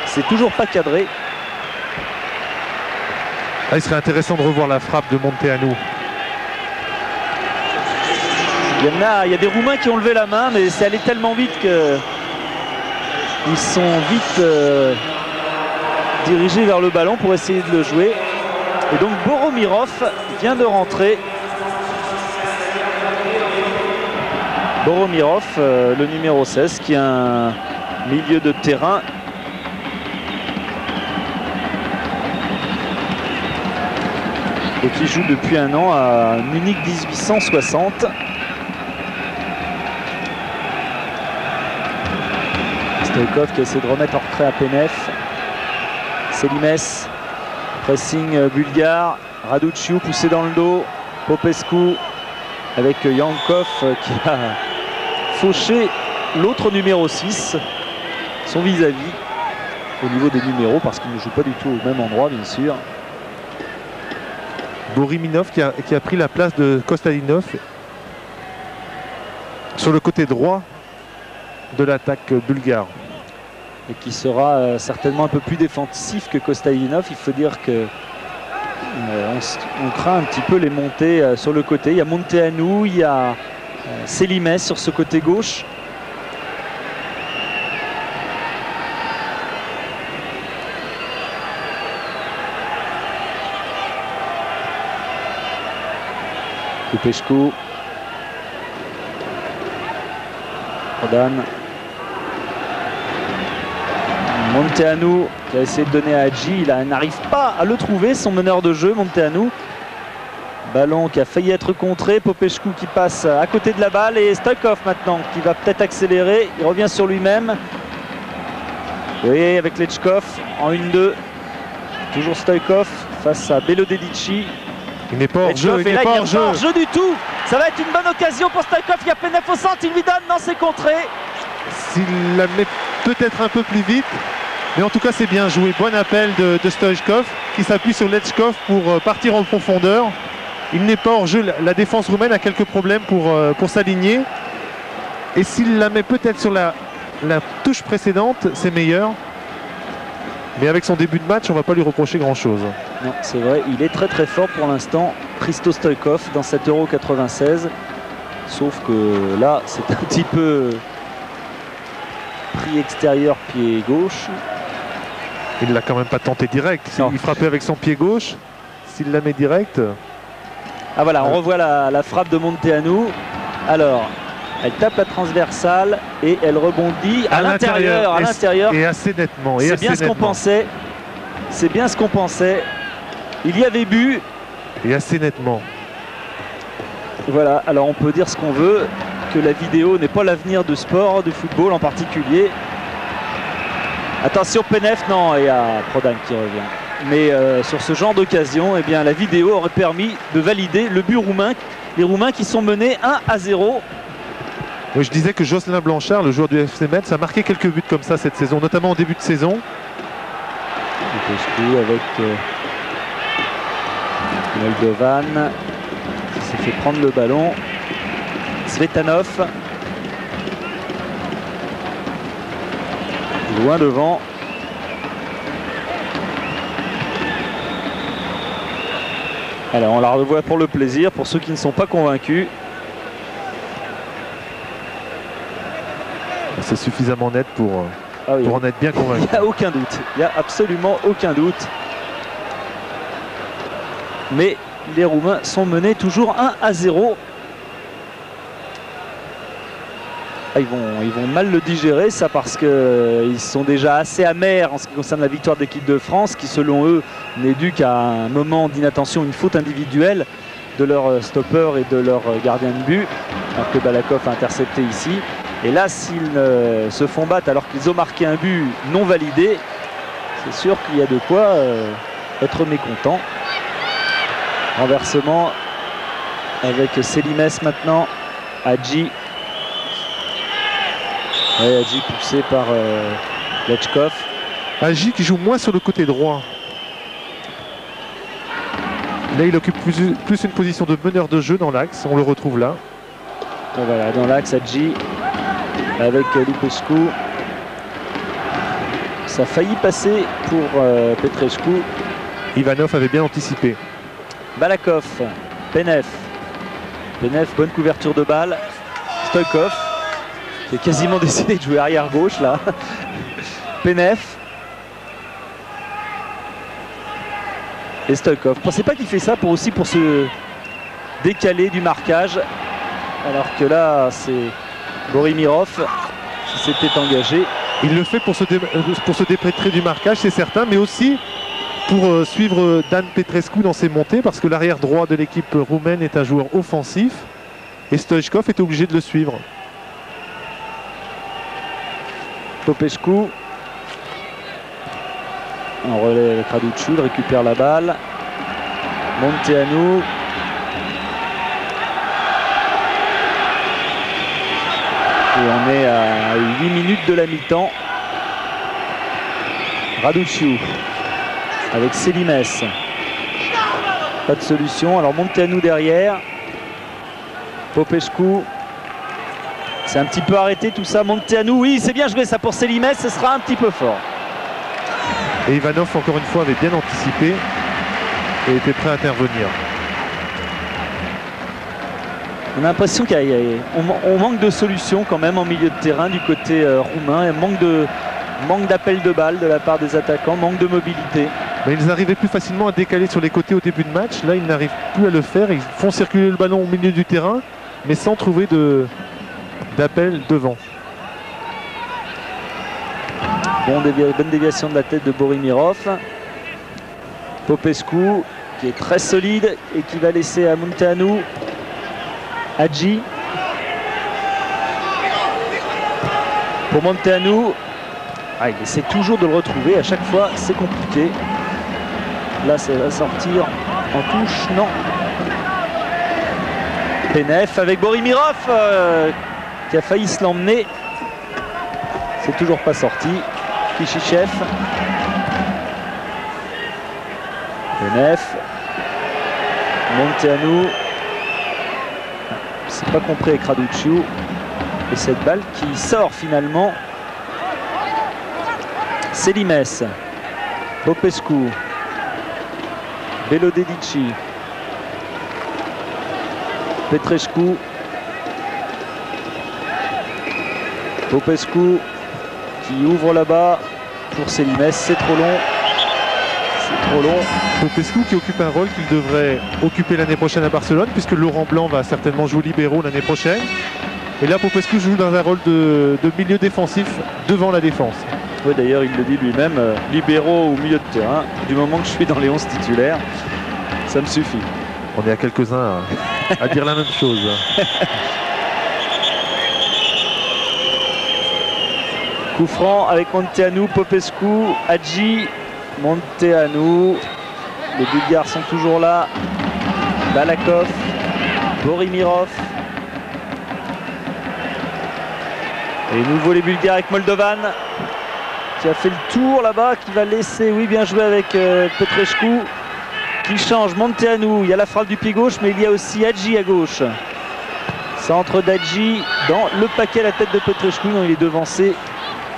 c'est toujours pas cadré. Ah, il serait intéressant de revoir la frappe de Monteanu. Il y a des Roumains qui ont levé la main, mais c'est allé tellement vite que ils sont vite dirigés vers le ballon pour essayer de le jouer. Et donc Boromirov vient de rentrer. Boromirov, le numéro 16, qui est un milieu de terrain. Et qui joue depuis un an à Munich 1860. Stoïkov qui essaie de remettre en retrait à Penef. Selimès, pressing bulgare. Raduciu poussé dans le dos. Popescu avec Yankov qui a fauché l'autre numéro 6, son vis-à-vis au niveau des numéros parce qu'il ne joue pas du tout au même endroit bien sûr. Boriminov qui a pris la place de Kostadinov sur le côté droit de l'attaque bulgare. Et qui sera certainement un peu plus défensif que Kostadinov. Il faut dire que on craint un petit peu les montées sur le côté. Il y a Monteanu, il y a Selimès sur ce côté gauche. Kupeshku. Prodan. Monteanu qui a essayé de donner à Hadji, il n'arrive pas à le trouver, son meneur de jeu, Monteanu. Ballon qui a failli être contré, Popescu qui passe à côté de la balle et Stoïkov maintenant qui va peut-être accélérer, il revient sur lui-même. Oui, avec Lechkov en 1-2, toujours Stoïkov face à Belodedici. Il n'est pas hors jeu, il n'est pas hors jeu du tout. Ça va être une bonne occasion pour Stoïkov, il y a Penef au centre, il lui donne, non c'est contré. S'il la met peut-être un peu plus vite, mais en tout cas c'est bien joué. Bon appel de Stoïkov qui s'appuie sur Lechkov pour partir en profondeur. Il n'est pas hors jeu, la défense roumaine a quelques problèmes pour s'aligner. Et s'il la met peut-être sur la touche précédente, c'est meilleur. Mais avec son début de match, on ne va pas lui reprocher grand-chose. Non, c'est vrai, il est très très fort pour l'instant, Hristo Stoïkov, dans cet Euro 96. Sauf que là, c'est un petit peu pris extérieur, pied gauche. Il ne l'a quand même pas tenté direct. Il frappait avec son pied gauche. S'il la met direct... Ah voilà, on revoit la frappe de Monteanu. Alors, elle tape la transversale et elle rebondit à l'intérieur. Et assez nettement. C'est bien ce qu'on pensait. C'est bien ce qu'on pensait. Il y avait but. Et assez nettement. Voilà, alors on peut dire ce qu'on veut, que la vidéo n'est pas l'avenir du sport, du football en particulier. Attention Penef, non, il y a Prodan qui revient. Mais sur ce genre d'occasion, eh bien, la vidéo aurait permis de valider le but roumain. Les Roumains qui sont menés 1-0. Oui, je disais que Jocelyn Blanchard, le joueur du FC Metz, a marqué quelques buts comme ça cette saison, notamment en début de saison. Avec Moldovan qui s'est fait prendre le ballon. Svetanov. Loin devant. Alors on la revoit pour le plaisir, pour ceux qui ne sont pas convaincus. C'est suffisamment net pour en être bien convaincu. Il n'y a aucun doute, il n'y a absolument aucun doute. Mais les Roumains sont menés toujours 1-0. Ils vont mal le digérer, ça, parce qu'ils sont déjà assez amers en ce qui concerne la victoire de l'équipe de France, qui selon eux n'est due qu'à un moment d'inattention, une faute individuelle de leur stopper et de leur gardien de but, alors que Balakov a intercepté ici. Et là, s'ils se font battre alors qu'ils ont marqué un but non validé, c'est sûr qu'il y a de quoi être mécontent. Renversement avec Selimès maintenant, Hadji. Ouais, Hadji poussé par Lechkov. Hadji qui joue moins sur le côté droit. Là, il occupe plus une position de meneur de jeu dans l'axe. On le retrouve là. Et voilà, dans l'axe, Hadji avec Lupescu. Ça a failli passer pour Petrescu. Ivanov avait bien anticipé. Balakov, Penef. Penef, bonne couverture de balle. Stoïkov, qui est quasiment décidé de jouer arrière gauche là. Penef. Et Stoïkov. Pensez pas qu'il fait ça pour se décaler du marquage. Alors que là, c'est Borimirov qui s'était engagé. Il le fait pour se dépêtrer du marquage, c'est certain, mais aussi pour suivre Dan Petrescu dans ses montées, parce que l'arrière droit de l'équipe roumaine est un joueur offensif et Stoichkov est obligé de le suivre. Popescu en relais avec Raduciu, il récupère la balle. Munteanu. Et on est à 8 minutes de la mi-temps. Raduciu avec Selimes. Pas de solution. Alors Munteanu derrière. Popescu. C'est un petit peu arrêté tout ça. Munteanu, oui, c'est bien joué ça pour Selimes. Ce sera un petit peu fort. Et Ivanov, encore une fois, avait bien anticipé et était prêt à intervenir. On a l'impression qu'on manque de solutions quand même en milieu de terrain du côté roumain. Manque d'appel de balle de la part des attaquants, manque de mobilité. Mais ils arrivaient plus facilement à décaler sur les côtés au début de match. Là, ils n'arrivent plus à le faire. Ils font circuler le ballon au milieu du terrain, mais sans trouver d'appel devant. Bonne déviation de la tête de Borimirov. Popescu qui est très solide et qui va laisser à Munteanu. Hadji. Pour Munteanu. Il essaie toujours de le retrouver. À chaque fois, c'est compliqué. Là, ça va sortir en touche. Non. Penef avec Borimirov qui a failli se l'emmener. C'est toujours pas sorti. Kishichev. Penef. Munteanu. C'est pas compris avec Raduciu. Et cette balle qui sort finalement. Selimes. Popescu. Belodedici. Petrescu. Popescu qui ouvre là-bas pour Selimes. C'est trop long. C'est trop long. Popescu qui occupe un rôle qu'il devrait occuper l'année prochaine à Barcelone, puisque Laurent Blanc va certainement jouer libéraux l'année prochaine. Et là, Popescu joue dans un rôle de milieu défensif devant la défense. Oui, d'ailleurs, il le dit lui-même, libéraux ou milieu de terrain, du moment que je suis dans les 11 titulaires, ça me suffit. On est à quelques-uns à dire la même chose. Coup franc avec Munteanu, Popescu, Hadji, Munteanu. Les Bulgares sont toujours là. Balakov, Borimirov. Et nouveau les Bulgares avec Moldovan qui a fait le tour là-bas, qui va laisser, oui, bien joué avec Petrescu qui change. Munteanu, il y a la frappe du pied gauche, mais il y a aussi Hadji à gauche. Centre d'Hadji dans le paquet à la tête de Petrescu, dont il est devancé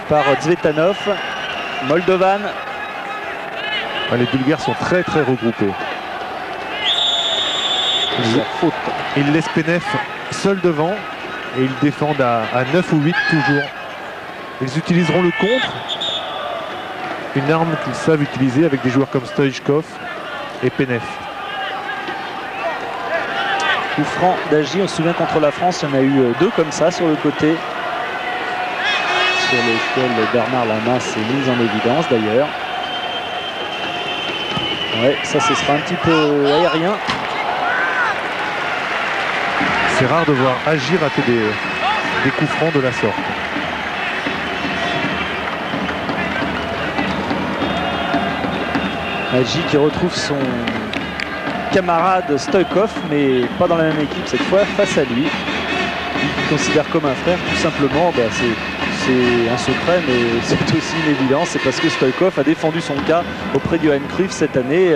par Zvetanov. Moldovan. Les Bulgares sont très très regroupés. Ils laissent Penef seul devant et ils défendent à 9 ou 8 toujours. Ils utiliseront le contre, une arme qu'ils savent utiliser avec des joueurs comme Stoichkov et Penef. Coup franc d'Hadji, on se souvient contre la France, il y en a eu 2 comme ça sur le côté, sur lequel Bernard Lama s'est mis en évidence d'ailleurs. Ouais, ça ce sera un petit peu aérien. C'est rare de voir Hadji rater des coups francs de la sorte. Hadji qui retrouve son camarade Stoichkov, mais pas dans la même équipe cette fois, face à lui. Il considère comme un frère, tout simplement. C'est un secret, mais c'est aussi une évidence. C'est parce que Stoichkov a défendu son cas auprès du Johan Cruyff cette année,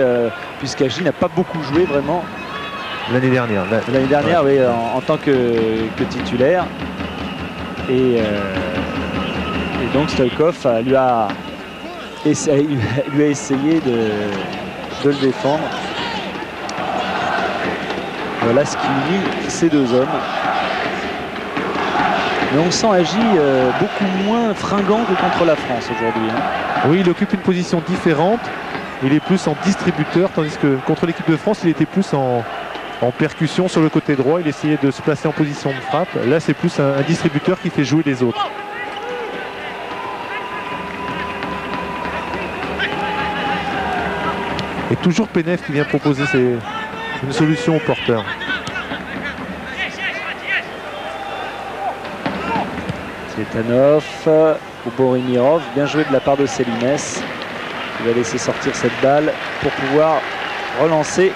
puisqu'Hadji n'a pas beaucoup joué vraiment. L'année dernière. L'année dernière, ouais. Oui, en tant que titulaire. Et donc Stoichkov lui a essayé de le défendre. Voilà ce qui unit ces deux hommes. Mais on sent Hadji beaucoup moins fringant que contre la France aujourd'hui. Oui, il occupe une position différente. Il est plus en distributeur, tandis que contre l'équipe de France, il était plus en percussion sur le côté droit. Il essayait de se placer en position de frappe. Là, c'est plus un distributeur qui fait jouer les autres. Et toujours Penef qui vient proposer une solution au porteur. Zvetanov ou Borimirov, bien joué de la part de Selimès. Il va laisser sortir cette balle pour pouvoir relancer.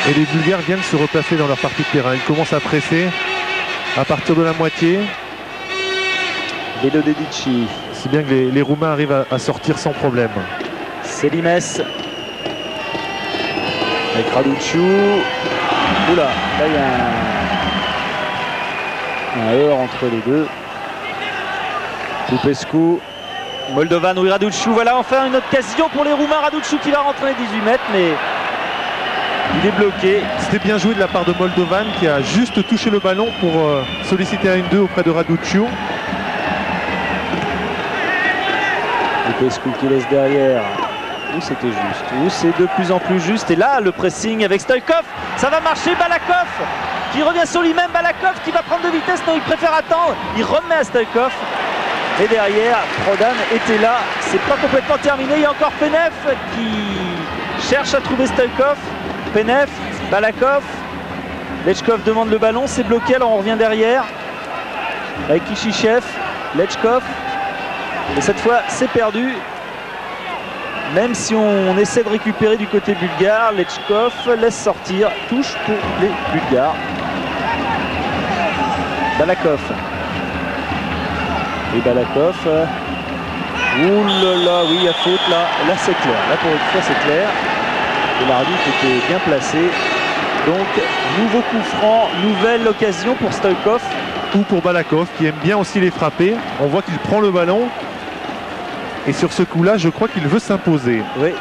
Et les Bulgares viennent se replacer dans leur partie de terrain. Ils commencent à presser à partir de la moitié. Belodedici. Si bien que les Roumains arrivent à sortir sans problème. Selimès. Avec Raduciu. Oula, là il y a un heurt entre les deux. Lupescu. Moldovan ou Raduciu. Voilà enfin une occasion pour les Roumains. Raduciu qui va rentrer les 18 mètres, mais il est bloqué. C'était bien joué de la part de Moldovan qui a juste touché le ballon pour solliciter un 1-2 auprès de Raduciu. Lupescu qui laisse derrière. Où c'était juste, où c'est de plus en plus juste. Et là, le pressing avec Stoïkov, ça va marcher. Balakov qui revient sur lui-même. Balakov qui va prendre de vitesse. Non, il préfère attendre. Il remet à Stoïkov. Et derrière, Prodan était là. C'est pas complètement terminé. Il y a encore Penef qui cherche à trouver Stoïkov. Penef, Balakov. Lechkov demande le ballon. C'est bloqué. Alors on revient derrière. Avec Kishichev. Lechkov. Et cette fois, c'est perdu. Même si on essaie de récupérer du côté bulgare, Lechkov laisse sortir, touche pour les Bulgares. Balakov. Et Balakov. Oulala, oui, il y a faute là. Là, c'est clair. Là, pour une fois, c'est clair. Et l'arbitre était bien placé. Donc, nouveau coup franc, nouvelle occasion pour Stoïkov. Ou pour Balakov, qui aime bien aussi les frapper. On voit qu'il prend le ballon. Et sur ce coup-là, je crois qu'il veut s'imposer. Oui,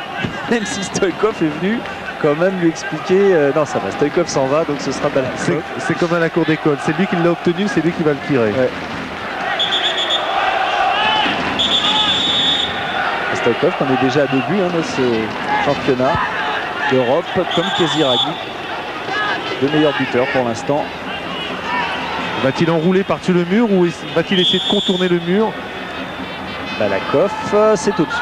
même si Stoïkov est venu quand même lui expliquer non, ça va, Stoïkov s'en va, donc ce sera Balakov. C'est comme à la cour d'école, c'est lui qui l'a obtenu, c'est lui qui va le tirer. Ouais. Stoïkov qu'on est déjà à 2 buts dans ce championnat d'Europe, comme Kesiragi, le meilleur buteur pour l'instant. Va-t-il enrouler par-dessus le mur ou va-t-il essayer de contourner le mur? Balakov, c'est au-dessus.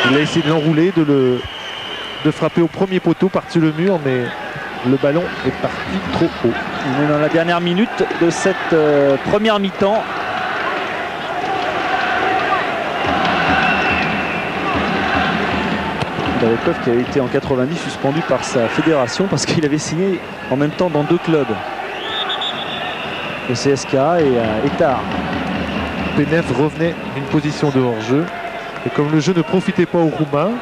Il a essayé de l'enrouler, de frapper au premier poteau par-dessus le mur, mais le ballon est parti trop haut. On est dans la dernière minute de cette première mi-temps. Balakov qui avait été en 90 suspendu par sa fédération parce qu'il avait signé en même temps dans 2 clubs. Le CSKA et Ettar. Penef revenait d'une position de hors-jeu. Et comme le jeu ne profitait pas aux Roumains,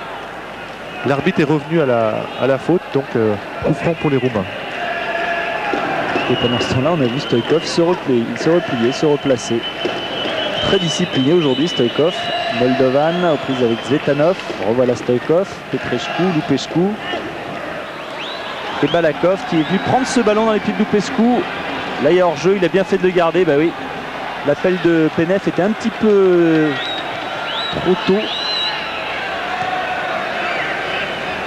l'arbitre est revenu à la faute, donc coup franc pour les Roumains. Et pendant ce temps-là, on a vu Stoïkov se replier, se replacer. Très discipliné aujourd'hui, Stoïkov. Moldovan aux prises avec Zvetanov. Revoilà Stoïkov, Petrescu, Lupescu. Et Balakov qui est venu prendre ce ballon dans les pieds de Lupescu. Là, il y a hors-jeu, il a bien fait de le garder, bah oui. L'appel de Penef était un petit peu trop tôt.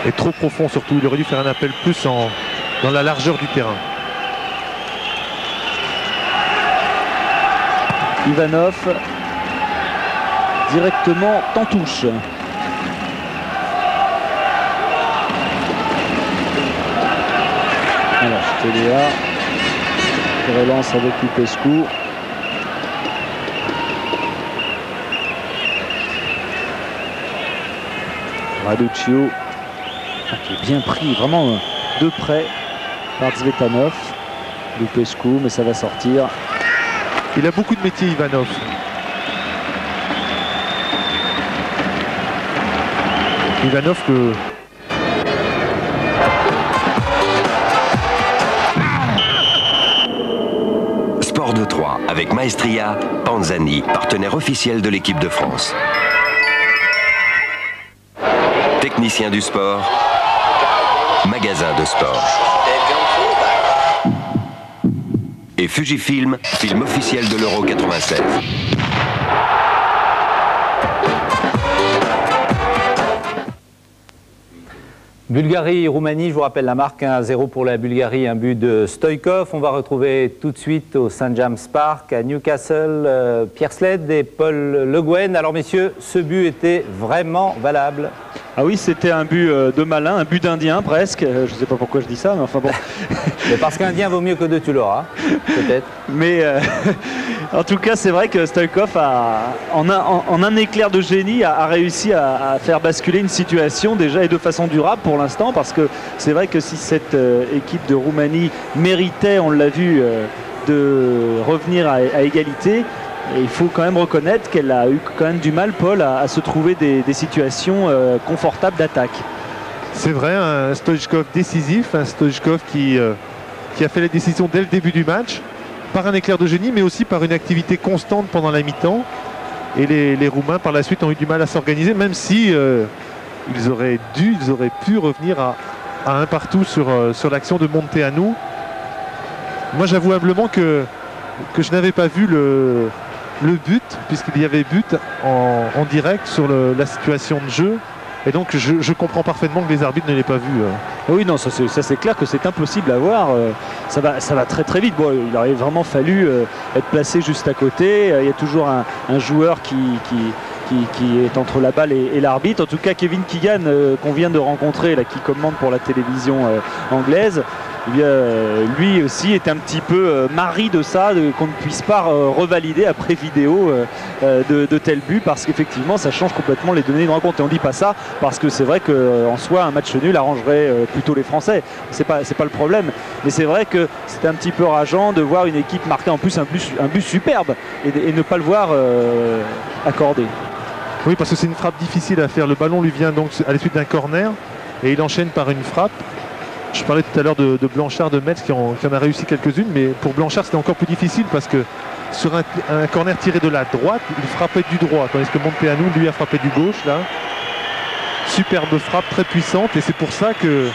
Et trop profond surtout. Il aurait dû faire un appel plus dans la largeur du terrain. Ivanov directement en touche. Alors Stelea qui relance avec Lupescu. Raduciu qui est bien pris, vraiment de près par Zvetanov. Lupescu, mais ça va sortir. Il a beaucoup de métiers, Ivanov. Ivanov que... Sport de 3 avec Maestria, Panzani, partenaire officiel de l'équipe de France. Technicien du sport, magasin de sport. Et Fujifilm, film officiel de l'Euro 96. Bulgarie-Roumanie, je vous rappelle la marque 1-0 pour la Bulgarie, un but de Stoïkov. On va retrouver tout de suite au St. James Park à Newcastle Pierre Sled et Paul Le Guen. Alors messieurs, ce but était vraiment valable. Ah oui, c'était un but de malin, un but d'Indien presque. Je ne sais pas pourquoi je dis ça, mais enfin bon. Mais parce qu'Indien vaut mieux que deux, tu l'auras, peut-être. Mais en tout cas, c'est vrai que Stoïkov, en un éclair de génie, a réussi à faire basculer une situation déjà et de façon durable pour l'instant, parce que c'est vrai que si cette équipe de Roumanie méritait, on l'a vu, de revenir à égalité, et il faut quand même reconnaître qu'elle a eu quand même du mal, Paul, à se trouver des situations confortables d'attaque. C'est vrai, un Stoïchkov décisif, un Stoïchkov qui a fait la décision dès le début du match, par un éclair de génie, mais aussi par une activité constante pendant la mi-temps. Et les Roumains, par la suite, ont eu du mal à s'organiser, même si ils auraient pu revenir à un partout sur l'action de Monteanu. Moi, j'avoue humblement que je n'avais pas vu le but, puisqu'il y avait but en direct sur la situation de jeu. Et donc je comprends parfaitement que les arbitres ne l'aient pas vu. Oui, non, ça c'est clair que c'est impossible à voir. Ça va très très vite. Bon, il aurait vraiment fallu être placé juste à côté. Il y a toujours un joueur qui est entre la balle et l'arbitre. En tout cas, Kevin Keegan, qu'on vient de rencontrer, là, qui commande pour la télévision anglaise, lui aussi est un petit peu marri de ça, qu'on ne puisse pas revalider après vidéo de tel but, parce qu'effectivement ça change complètement les données de rencontre. Et on ne dit pas ça parce que c'est vrai qu'en soi un match nul arrangerait plutôt les Français, c'est pas le problème, mais c'est vrai que c'est un petit peu rageant de voir une équipe marquer en plus un but superbe et ne pas le voir accordé. Oui, parce que c'est une frappe difficile à faire. Le ballon lui vient donc à la suite d'un corner et il enchaîne par une frappe. Je parlais tout à l'heure de Blanchard, de Metz qui en a réussi quelques-unes, mais pour Blanchard c'était encore plus difficile parce que sur un corner tiré de la droite, il frappait du droit, tandis que Monteanu lui a frappé du gauche là. Superbe frappe, très puissante, et c'est pour ça que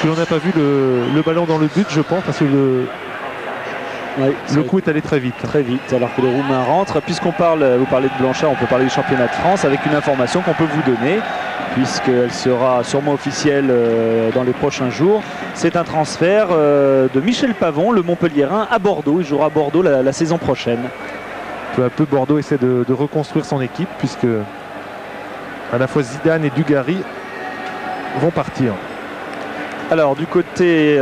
l'on n'a pas vu le ballon dans le but, je pense, parce que le coup est allé très vite. Très vite, alors que les Roumains rentrent. Puisqu'on vous parlez de Blanchard, on peut parler du championnat de France avec une information qu'on peut vous donner, puisqu'elle sera sûrement officielle dans les prochains jours. C'est un transfert de Michel Pavon, le Montpelliérain, à Bordeaux. Il jouera à Bordeaux la saison prochaine. Peu à peu, Bordeaux essaie de reconstruire son équipe, puisque à la fois Zidane et Dugarry vont partir. Alors, du côté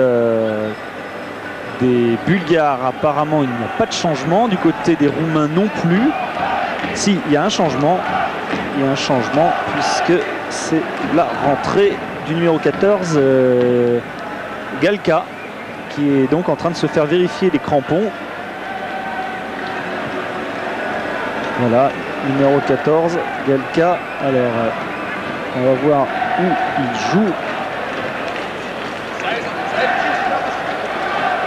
des Bulgares, apparemment il n'y a pas de changement. Du côté des Roumains non plus. Si, il y a un changement. Il y a un changement puisque c'est la rentrée du numéro 14, Galka, qui est donc en train de se faire vérifier les crampons. Voilà, numéro 14, Galka. Alors, on va voir où il joue.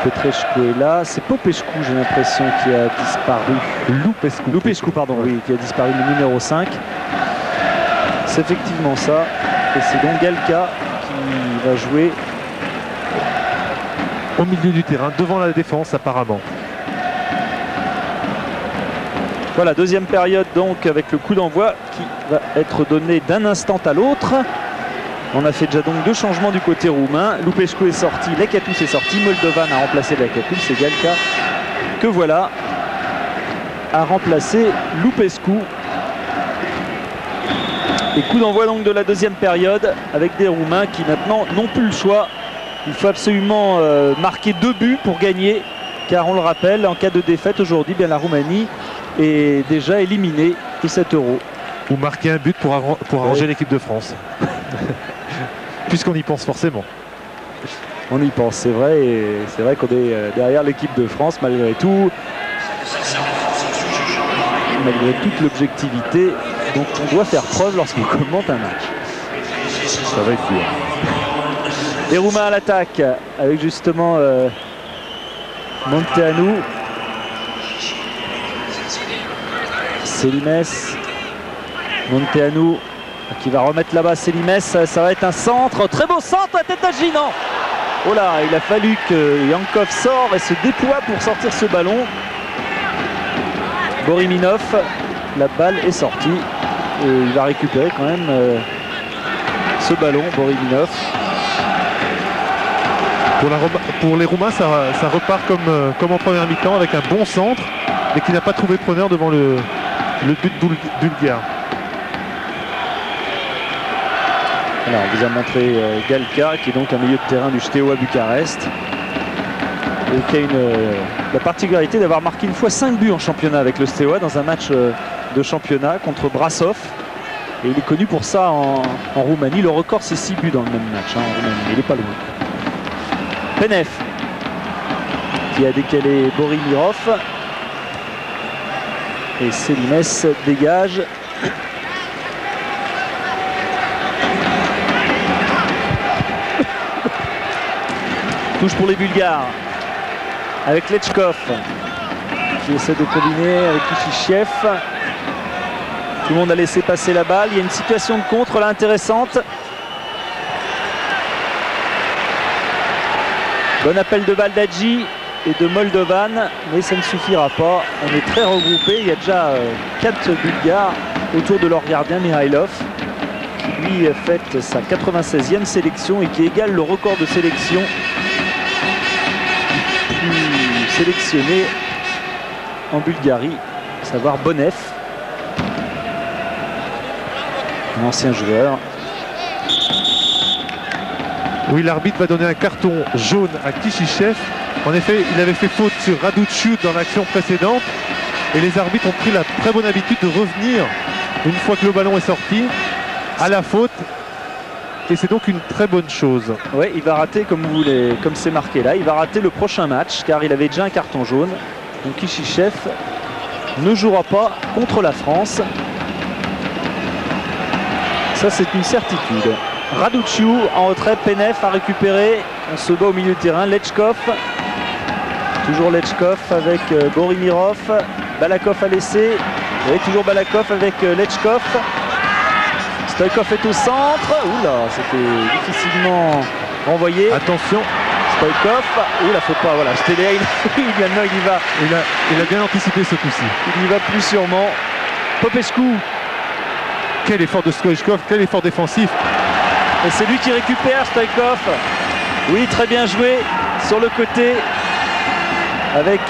Petrescu est là, c'est Popescu, j'ai l'impression, qui a disparu. Lupescu, pardon, oui, qui a disparu, le numéro 5. C'est effectivement ça. Et c'est donc Galka qui va jouer au milieu du terrain, devant la défense apparemment. Voilà, deuxième période donc avec le coup d'envoi qui va être donné d'un instant à l'autre. On a fait déjà donc deux changements du côté roumain. Lupescu est sorti, Lekatous est sorti, Moldovan a remplacé Lekatous, c'est Galka que voilà a remplacé Lupescu. Et coup d'envoi donc de la deuxième période avec des Roumains qui maintenant n'ont plus le choix. Il faut absolument marquer 2 buts pour gagner, car on le rappelle, en cas de défaite aujourd'hui, bien la Roumanie est déjà éliminée de cet Euro. Ou marquer un but pour arranger l'équipe de France. Puisqu'on y pense forcément. On y pense, c'est vrai, et c'est vrai qu'on est derrière l'équipe de France malgré tout. Malgré toute l'objectivité dont on doit faire preuve lorsqu'on commente un match. Ça va être dur. Les Roumains à l'attaque avec justement Monteanu, Selimes, Monteanu qui va remettre là-bas Selimes, ça va être un centre, très beau centre à tête d'Aginant. Oh là, il a fallu que Yankov sorte et se déploie pour sortir ce ballon. Boriminov, la balle est sortie et il va récupérer quand même ce ballon, Boriminov. Pour les Roumains, ça repart comme en première mi-temps avec un bon centre, mais qui n'a pas trouvé preneur devant le but bulgare. Alors, on vous a montré Galka, qui est donc un milieu de terrain du Steaua Bucarest. Et qui a la particularité d'avoir marqué une fois 5 buts en championnat avec le Steaua dans un match de championnat contre Brasov. Et il est connu pour ça en Roumanie. Le record, c'est 6 buts dans le même match en Roumanie. Il n'est pas loin. Penev qui a décalé Borimirov. Et Selimes dégage. Touche pour les Bulgares avec Lechkov qui essaie de combiner avec Kishichev. Tout le monde a laissé passer la balle. Il y a une situation de contre là intéressante. Bon appel de balle d'Adji et de Moldovan, mais ça ne suffira pas. On est très regroupé. Il y a déjà 4 Bulgares autour de leur gardien Mihailov, qui lui fête sa 96e sélection et qui égale le record de sélection sélectionné en Bulgarie, à savoir Bonev, un ancien joueur. Oui, l'arbitre va donner un carton jaune à Kishichev. En effet, il avait fait faute sur Raduciu dans l'action précédente. Et les arbitres ont pris la très bonne habitude de revenir, une fois que le ballon est sorti, à la faute. Et c'est donc une très bonne chose. Oui, il va rater, comme c'est marqué là, il va rater le prochain match, car il avait déjà un carton jaune. Donc Kishichev ne jouera pas contre la France. Ça, c'est une certitude. Raduciu en retrait, Penev a récupéré. On se bat au milieu de terrain. Lechkov. Toujours Lechkov avec Borimirov. Balakov a laissé. Et toujours Balakov avec Lechkov. Stoïkov est au centre. Oula, c'était difficilement renvoyé. Attention. Stoïkov. Oula, faut pas. Voilà, c'était là. Maintenant, il y va. Il a bien anticipé ce coup-ci. Il y va plus sûrement. Popescu. Quel effort de Stoïkov, quel effort défensif. Et c'est lui qui récupère, Stoïkov. Oui, très bien joué sur le côté avec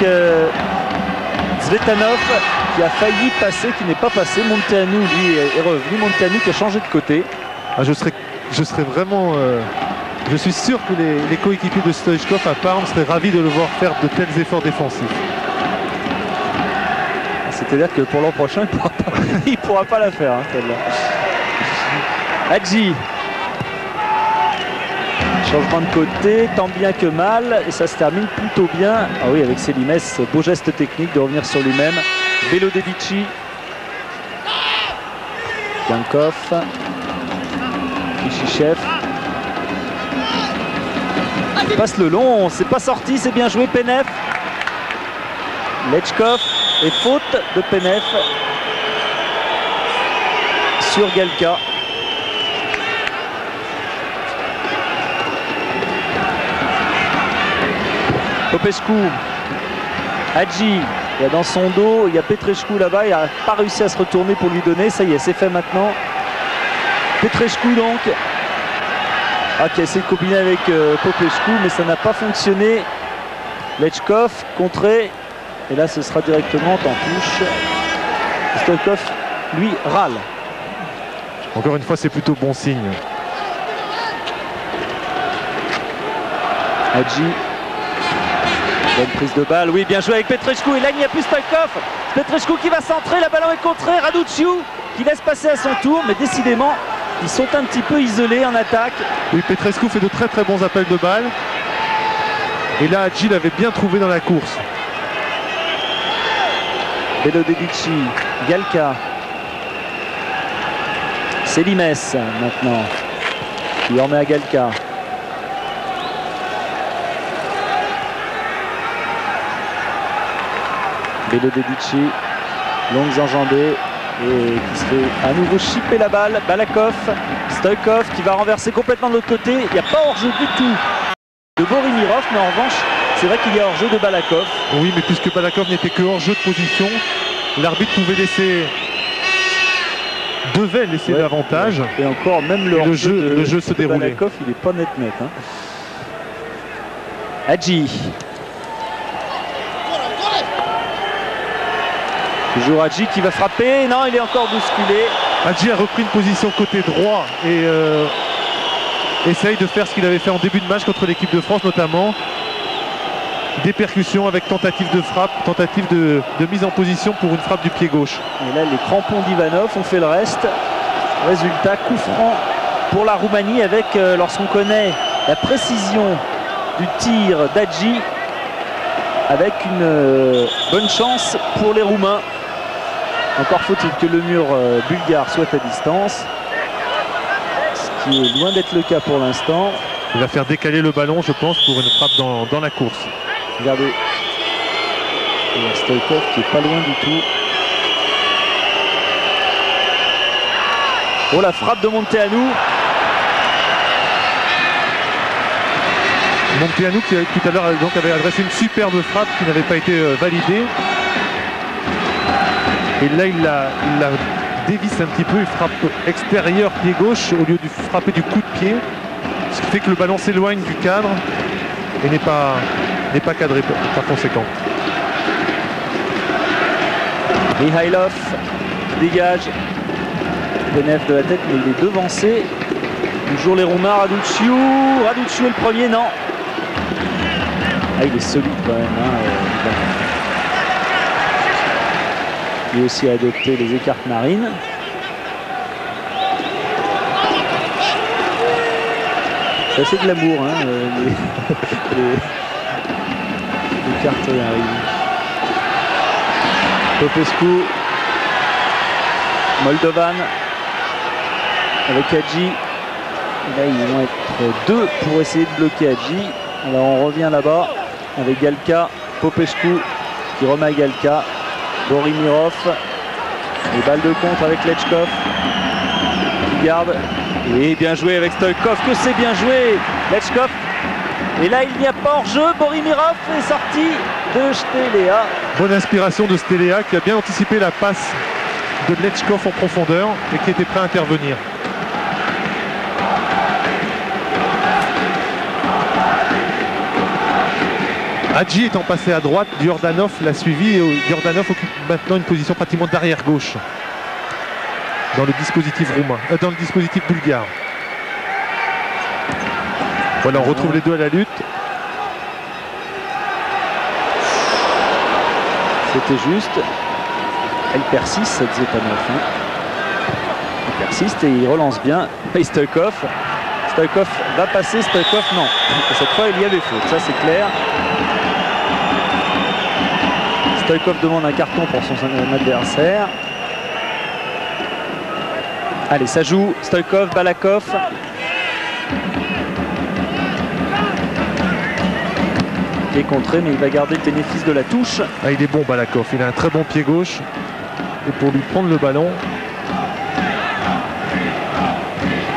Zvetanov qui a failli passer, qui n'est pas passé. Munteanu, lui, est revenu. Munteanu qui a changé de côté. Ah, je serais vraiment... je suis sûr que les coéquipiers de Stoïkov à Parme seraient ravis de le voir faire de tels efforts défensifs. C'est-à-dire que pour l'an prochain, il ne pourra pas la faire, hein, celle-là. Hadji. Changement de côté, tant bien que mal, et ça se termine plutôt bien. Ah oui, avec Selimes, beau geste technique de revenir sur lui-même. Belodedici. Yankov. Kishichev. Il passe le long, c'est pas sorti, c'est bien joué, Penev. Lechkov, et faute de Penev sur Galka. Popescu, Hadji, il y a dans son dos, il y a Petrescu là-bas, il n'a pas réussi à se retourner pour lui donner, ça y est, c'est fait maintenant. Petrescu donc, qui a essayé de combiner avec Popescu, mais ça n'a pas fonctionné. Lechkov, contré, et là ce sera directement en touche. Stoïkov, lui, râle. Encore une fois, c'est plutôt bon signe. Hadji. Bonne prise de balle, oui, bien joué avec Petrescu. Et là, il n'y a plus Stoïkov. Petrescu qui va centrer, la ballon est contrée. Raduciu qui laisse passer à son tour, mais décidément, ils sont un petit peu isolés en attaque. Oui, Petrescu fait de très très bons appels de balle. Et là, Hadji l'avait bien trouvé dans la course. Belodedici, Galka. Selimes maintenant, qui en met à Galka. Belodedici, longues enjambées et qui se fait à nouveau chipper la balle. Balakov, Stoïkov qui va renverser complètement de l'autre côté. Il n'y a pas hors-jeu du tout de Borimirov, mais en revanche, c'est vrai qu'il y a hors-jeu de Balakov. Oui, mais puisque Balakov n'était que hors-jeu de position, l'arbitre pouvait laisser devait laisser l'avantage. Et encore, même le jeu se déroulait. Balakov, il n'est pas net. Hein. Hadji. Toujours Hadji qui va frapper. Non, il est encore bousculé. Hadji a repris une position côté droit et essaye de faire ce qu'il avait fait en début de match contre l'équipe de France notamment. Des percussions avec tentative de frappe, tentative de mise en position pour une frappe du pied gauche. Et là, les crampons d'Ivanov ont fait le reste. Résultat, coup franc pour la Roumanie avec, lorsqu'on connaît la précision du tir d'Hadji, avec une bonne chance pour les Roumains. Encore faut-il que le mur bulgare soit à distance, ce qui est loin d'être le cas pour l'instant. Il va faire décaler le ballon, je pense, pour une frappe dans la course. Regardez, il y a Stoïkov qui est pas loin du tout. Oh, la frappe de Monteanu. Monteanu qui tout à l'heure donc avait adressé une superbe frappe qui n'avait pas été validée. Et là il la dévisse un petit peu, il frappe extérieur pied gauche au lieu de frapper du coup de pied. Ce qui fait que le ballon s'éloigne du cadre et n'est pas cadré par conséquent. Mihailov dégage. Benev de la tête, mais il est devancé. Toujours les Roumains. Raduciu est le premier, non. Ah, il est solide quand même. Hein, lui aussi a adopté les écartes marines. C'est assez de l'amour, hein, les cartes marines. Popescu, Moldovan avec Hadji. Là, ils vont être deux pour essayer de bloquer Hadji. Alors on revient là-bas avec Galka, Popescu qui remet à Galka, Borimirov, les balles de contre avec Lechkov qui garde. Et bien joué avec Stoïkov, que c'est bien joué Lechkov. Et là il n'y a pas hors-jeu, Borimirov est sorti de Stelea. Bonne inspiration de Stelea qui a bien anticipé la passe de Lechkov en profondeur et qui était prêt à intervenir. Hadji étant passé à droite, Yordanov l'a suivi et Yordanov occupe maintenant une position pratiquement d'arrière gauche dans le dispositif roumain, dans le dispositif bulgare. Voilà, on retrouve les deux à la lutte. C'était juste. Elle persiste, ça disait pas neuf. Hein. Il persiste et il relance bien. Et Stoïkov va passer, Stoïkov non. Et cette fois il y avait faute, ça c'est clair. Stoïkov demande un carton pour son adversaire. Allez, ça joue. Stoïkov, Balakov. Qui est contré, mais il va garder le bénéfice de la touche. Ah, il est bon, Balakov. Il a un très bon pied gauche. Et pour lui prendre le ballon.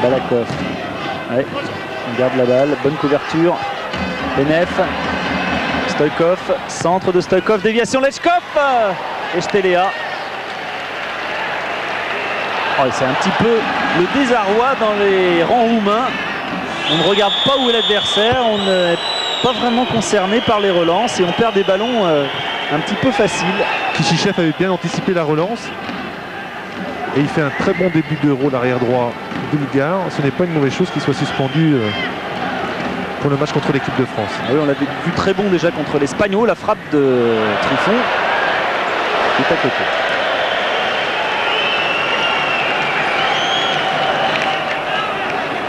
Balakov. Ouais, on garde la balle. Bonne couverture. Benev. Stoïkov. Centre de Stoïkov. Déviation Lechkov. Et Stelea. Oh, c'est un petit peu le désarroi dans les rangs roumains. On ne regarde pas où est l'adversaire. On n'est pas vraiment concerné par les relances. Et on perd des ballons un petit peu faciles. Kishichev avait bien anticipé la relance. Et il fait un très bon début d'Euro, l'arrière droit bulgare. Ce n'est pas une mauvaise chose qu'il soit suspendu pour le match contre l'équipe de France. Ah oui, on l'avait vu très bon déjà contre l'Espagnol. La frappe de Trifon est à côté.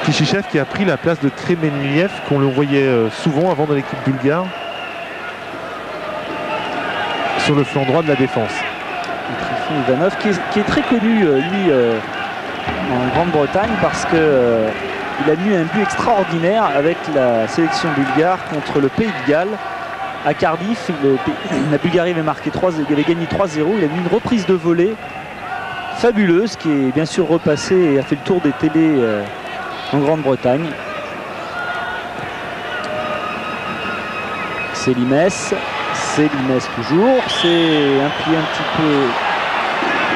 Kishichev qui a pris la place de Kremenliev qu'on le voyait souvent avant dans l'équipe bulgare sur le flanc droit de la défense. Trifon Ivanov qui est très connu lui en Grande-Bretagne parce que il a mis un but extraordinaire avec la sélection bulgare contre le Pays de Galles à Cardiff. La Bulgarie avait marqué il avait gagné 3-0. Il a mis une reprise de volée fabuleuse qui est bien sûr repassée et a fait le tour des télés en Grande-Bretagne. C'est Limes toujours. C'est un pied un petit peu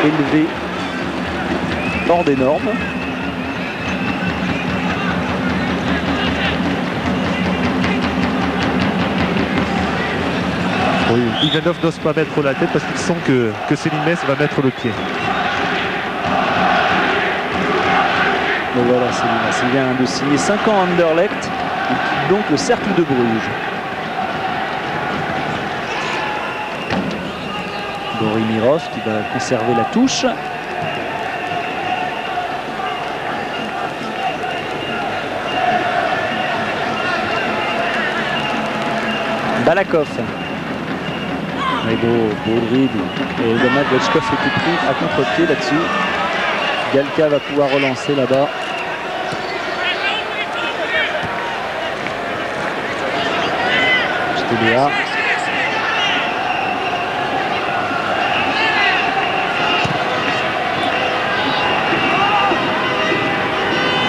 élevé hors des normes. Oui, Ivanov n'ose pas mettre la tête parce qu'il sent que Selimès va mettre le pied. Et voilà, Selimès, il vient de signer 5 ans à Anderlecht. Il quitte donc le Cercle de Bruges. Borimirov qui va conserver la touche. Balakov. Beau dribble. Et Damad Vechkov était pris à contre-pied là-dessus. Galka va pouvoir relancer là-bas. Stéléa.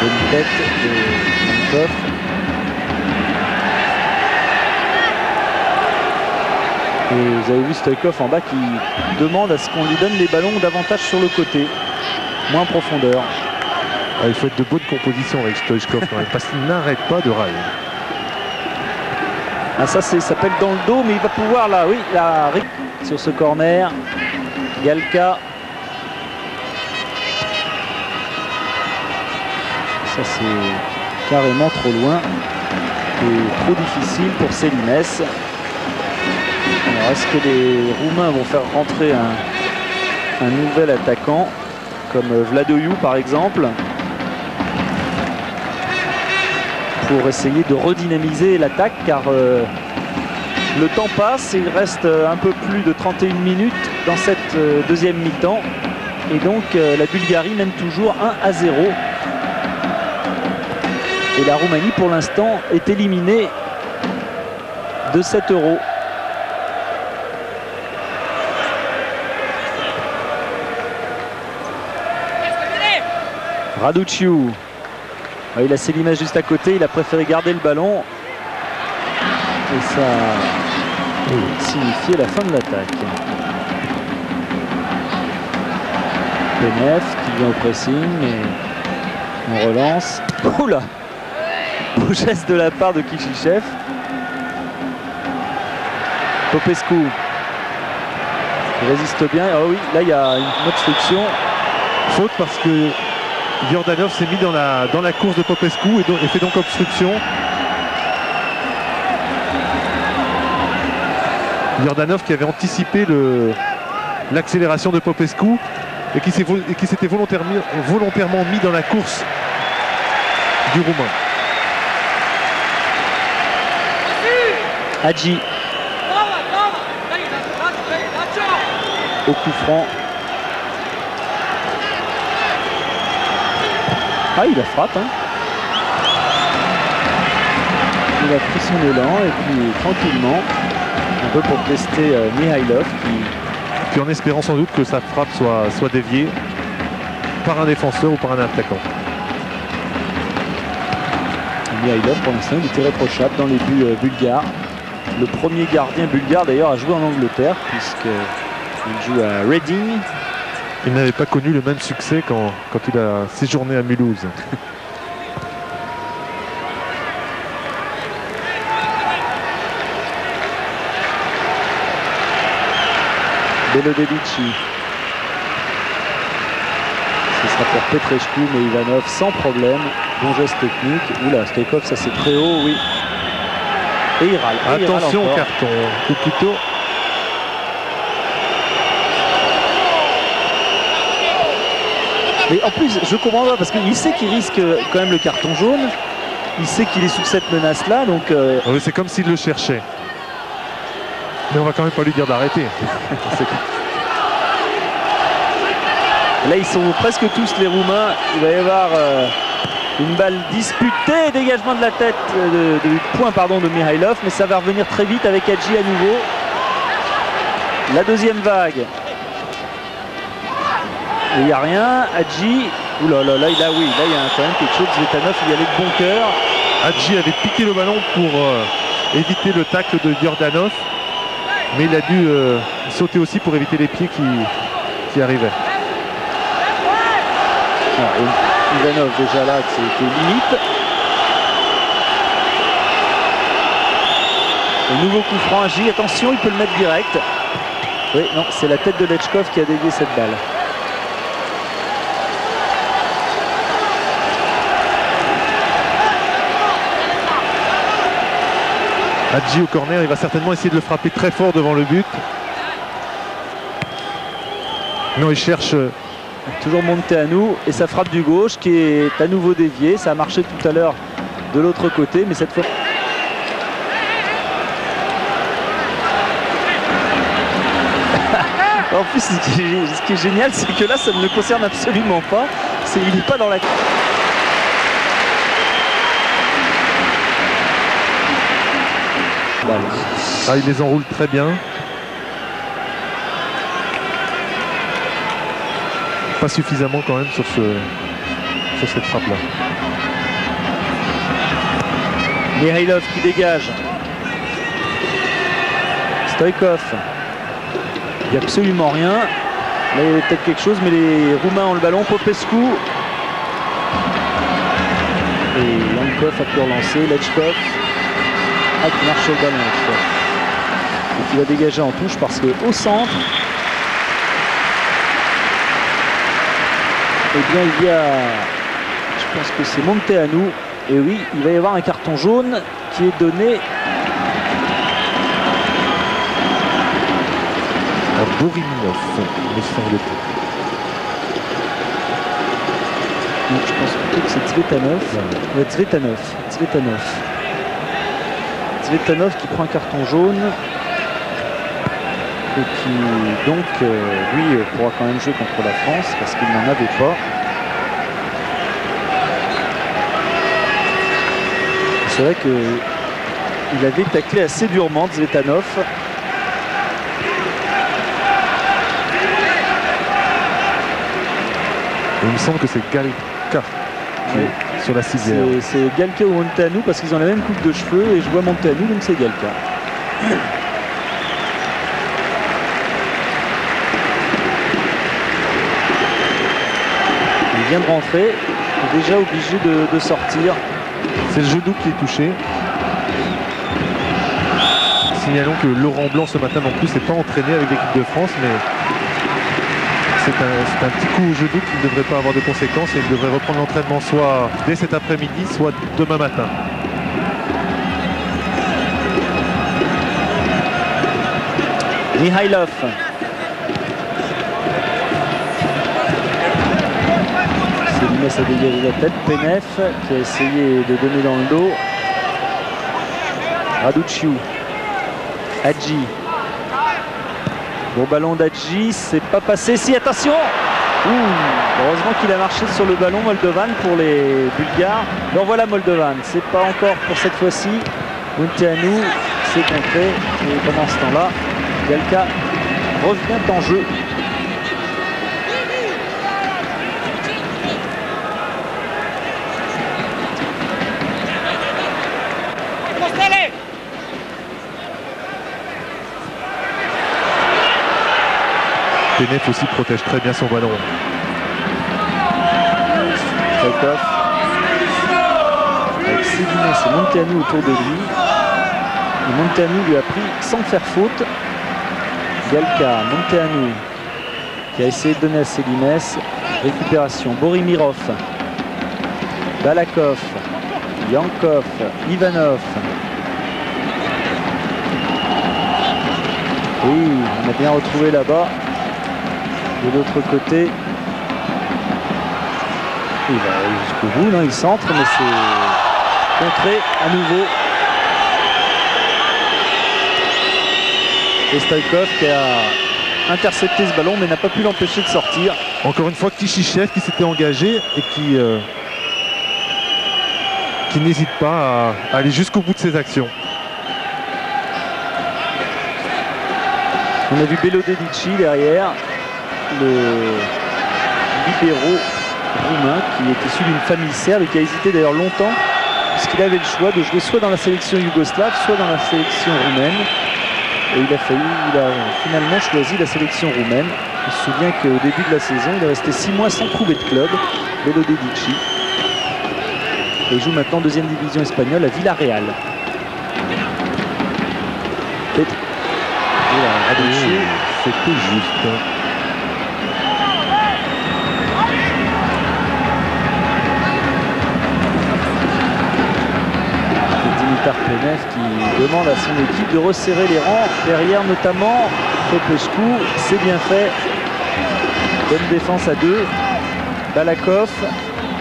Bonne tête de Mankov. Et vous avez vu Stoïkov en bas qui demande à ce qu'on lui donne les ballons davantage sur le côté, moins en profondeur. Ah, il faut être de bonne composition avec Stoïkov quand même, parce qu'il n'arrête pas de railler. Ah, ça s'appelle dans le dos, mais il va pouvoir là, oui, là, sur ce corner. Galka. Ça c'est carrément trop loin et trop difficile pour Selimès. Alors est-ce que les Roumains vont faire rentrer un nouvel attaquant comme Vladoiu par exemple pour essayer de redynamiser l'attaque, car le temps passe et il reste un peu plus de 31 minutes dans cette deuxième mi-temps et donc la Bulgarie mène toujours 1-0 et la Roumanie pour l'instant est éliminée de cet Euro. Raduciu, il a Selimès juste à côté, il a préféré garder le ballon et ça signifiait la fin de l'attaque. Penef qui vient au pressing et on relance. Oula, beau geste de la part de Kishichev. Popescu il résiste bien. Ah oui, là il y a une obstruction. Faute parce que Yordanov s'est mis dans la course de Popescu et fait donc obstruction. Yordanov qui avait anticipé l'accélération de Popescu et qui s'était volontairement mis dans la course du Roumain. Hadji au coup franc. Ah, il a frappe, hein. Il a pris son élan et puis tranquillement, un peu pour tester Mihailov Puis en espérant sans doute que sa frappe soit déviée par un défenseur ou par un attaquant. Mihailov pour l'instant il était réprochable dans les buts bulgares. Le premier gardien bulgare d'ailleurs a joué en Angleterre puisqu'il joue à Reading. Il n'avait pas connu le même succès quand il a séjourné à Mulhouse. Belodedici. Ce sera pour Petrescu, mais Ivanov sans problème. Bon geste technique. Oula, Stoïkov, ça c'est très haut, oui. Et il râle. Attention au carton, ou plutôt. Mais en plus, je comprends pas parce qu'il sait qu'il risque quand même le carton jaune. Il sait qu'il est sous cette menace-là, donc. Oui, c'est comme s'il le cherchait. Mais on va quand même pas lui dire d'arrêter. Là, ils sont presque tous les Roumains. Il va y avoir une balle disputée, dégagement de la tête, de point pardon, de Mihailov, mais ça va revenir très vite avec Hadji à nouveau. La deuxième vague. Il n'y a rien. Hadji, oulala, là, il y a quand même quelque chose. Zvetanov, il y allait de bon cœur. Hadji avait piqué le ballon pour éviter le tacle de Yordanov, mais il a dû sauter aussi pour éviter les pieds qui arrivaient. Ivanov déjà là, qui est limite. Le nouveau coup franc agit, attention, il peut le mettre direct. Oui, non, c'est la tête de Lechkov qui a dévié cette balle. Hadji au corner, il va certainement essayer de le frapper très fort devant le but. Non, il cherche... Toujours Monteanu et sa frappe du gauche qui est à nouveau déviée. Ça a marché tout à l'heure de l'autre côté, mais cette fois... En plus, ce qui est génial, c'est que là, ça ne le concerne absolument pas. Il n'est pas dans la... Ah, il les enroule très bien. Pas suffisamment quand même sur cette frappe-là. Mihailov qui dégage. Stoïkov. Il n'y a absolument rien. Là, il y avait peut-être quelque chose, mais les Roumains ont le ballon. Popescu. Et Yankov a pu relancer. Lechkov. Ah, qui marche sur le ballon. Et qui va dégager en touche parce qu'au centre, eh bien, il y a... Je pense que c'est Monteanu. Et oui, il va y avoir un carton jaune qui est donné à Boriminov, me semble-t-il. Je pense plutôt que c'est Tsvetanov. Ouais, Tsvetanov qui prend un carton jaune. Et qui, donc, lui, pourra quand même jouer contre la France parce qu'il n'en avait pas. C'est vrai qu'il avait taclé assez durement, Tsvetanov. Il me semble que c'est Galka qui est sur la civière. C'est Galka ou Monteanu parce qu'ils ont la même coupe de cheveux et je vois Monteanu, donc c'est Galka. Il vient de rentrer, il est déjà obligé de sortir. C'est le genou qui est touché. Signalons que Laurent Blanc ce matin non plus s'est pas entraîné avec l'équipe de France, mais c'est un petit coup au genou qui ne devrait pas avoir de conséquences et il devrait reprendre l'entraînement soit dès cet après-midi, soit demain matin. Mihailov. Célimès a dégagé la tête. Penef qui a essayé de donner dans le dos. Raduciu. Hadji. Bon ballon d'Hadji, c'est pas passé. Si, attention. Heureusement qu'il a marché sur le ballon Moldovan pour les Bulgares. Donc voilà Moldovan, c'est pas encore pour cette fois-ci. Munteanu s'est contré et pendant ce temps-là, Galka revient en jeu. Penef aussi protège très bien son ballon. Stoïkov. Avec Célimès et Monteanu autour de lui. Et Monteanu lui a pris sans faire faute. Galka, Monteanu qui a essayé de donner à Célimès. Récupération. Borimirov. Balakov. Yankov. Ivanov. Oui, on a bien retrouvé là-bas. De l'autre côté, il va jusqu'au bout, non, il centre, mais c'est contré à nouveau. Et Stoïkov qui a intercepté ce ballon, mais n'a pas pu l'empêcher de sortir. Encore une fois, Kishichev qui s'était engagé et qui n'hésite pas à aller jusqu'au bout de ses actions. On a vu Belodedici derrière. Le libéro roumain qui est issu d'une famille serbe et qui a hésité d'ailleurs longtemps puisqu'il avait le choix de jouer soit dans la sélection yougoslave soit dans la sélection roumaine et il a finalement choisi la sélection roumaine. On se souvient qu'au début de la saison, il est resté 6 mois sans trouver de club, Bello Dedici. Et il joue maintenant deuxième division espagnole à Villarreal. C'était juste. Dimitar Penef qui demande à son équipe de resserrer les rangs derrière, notamment Popescu. C'est bien fait. Bonne défense à 2. Balakov,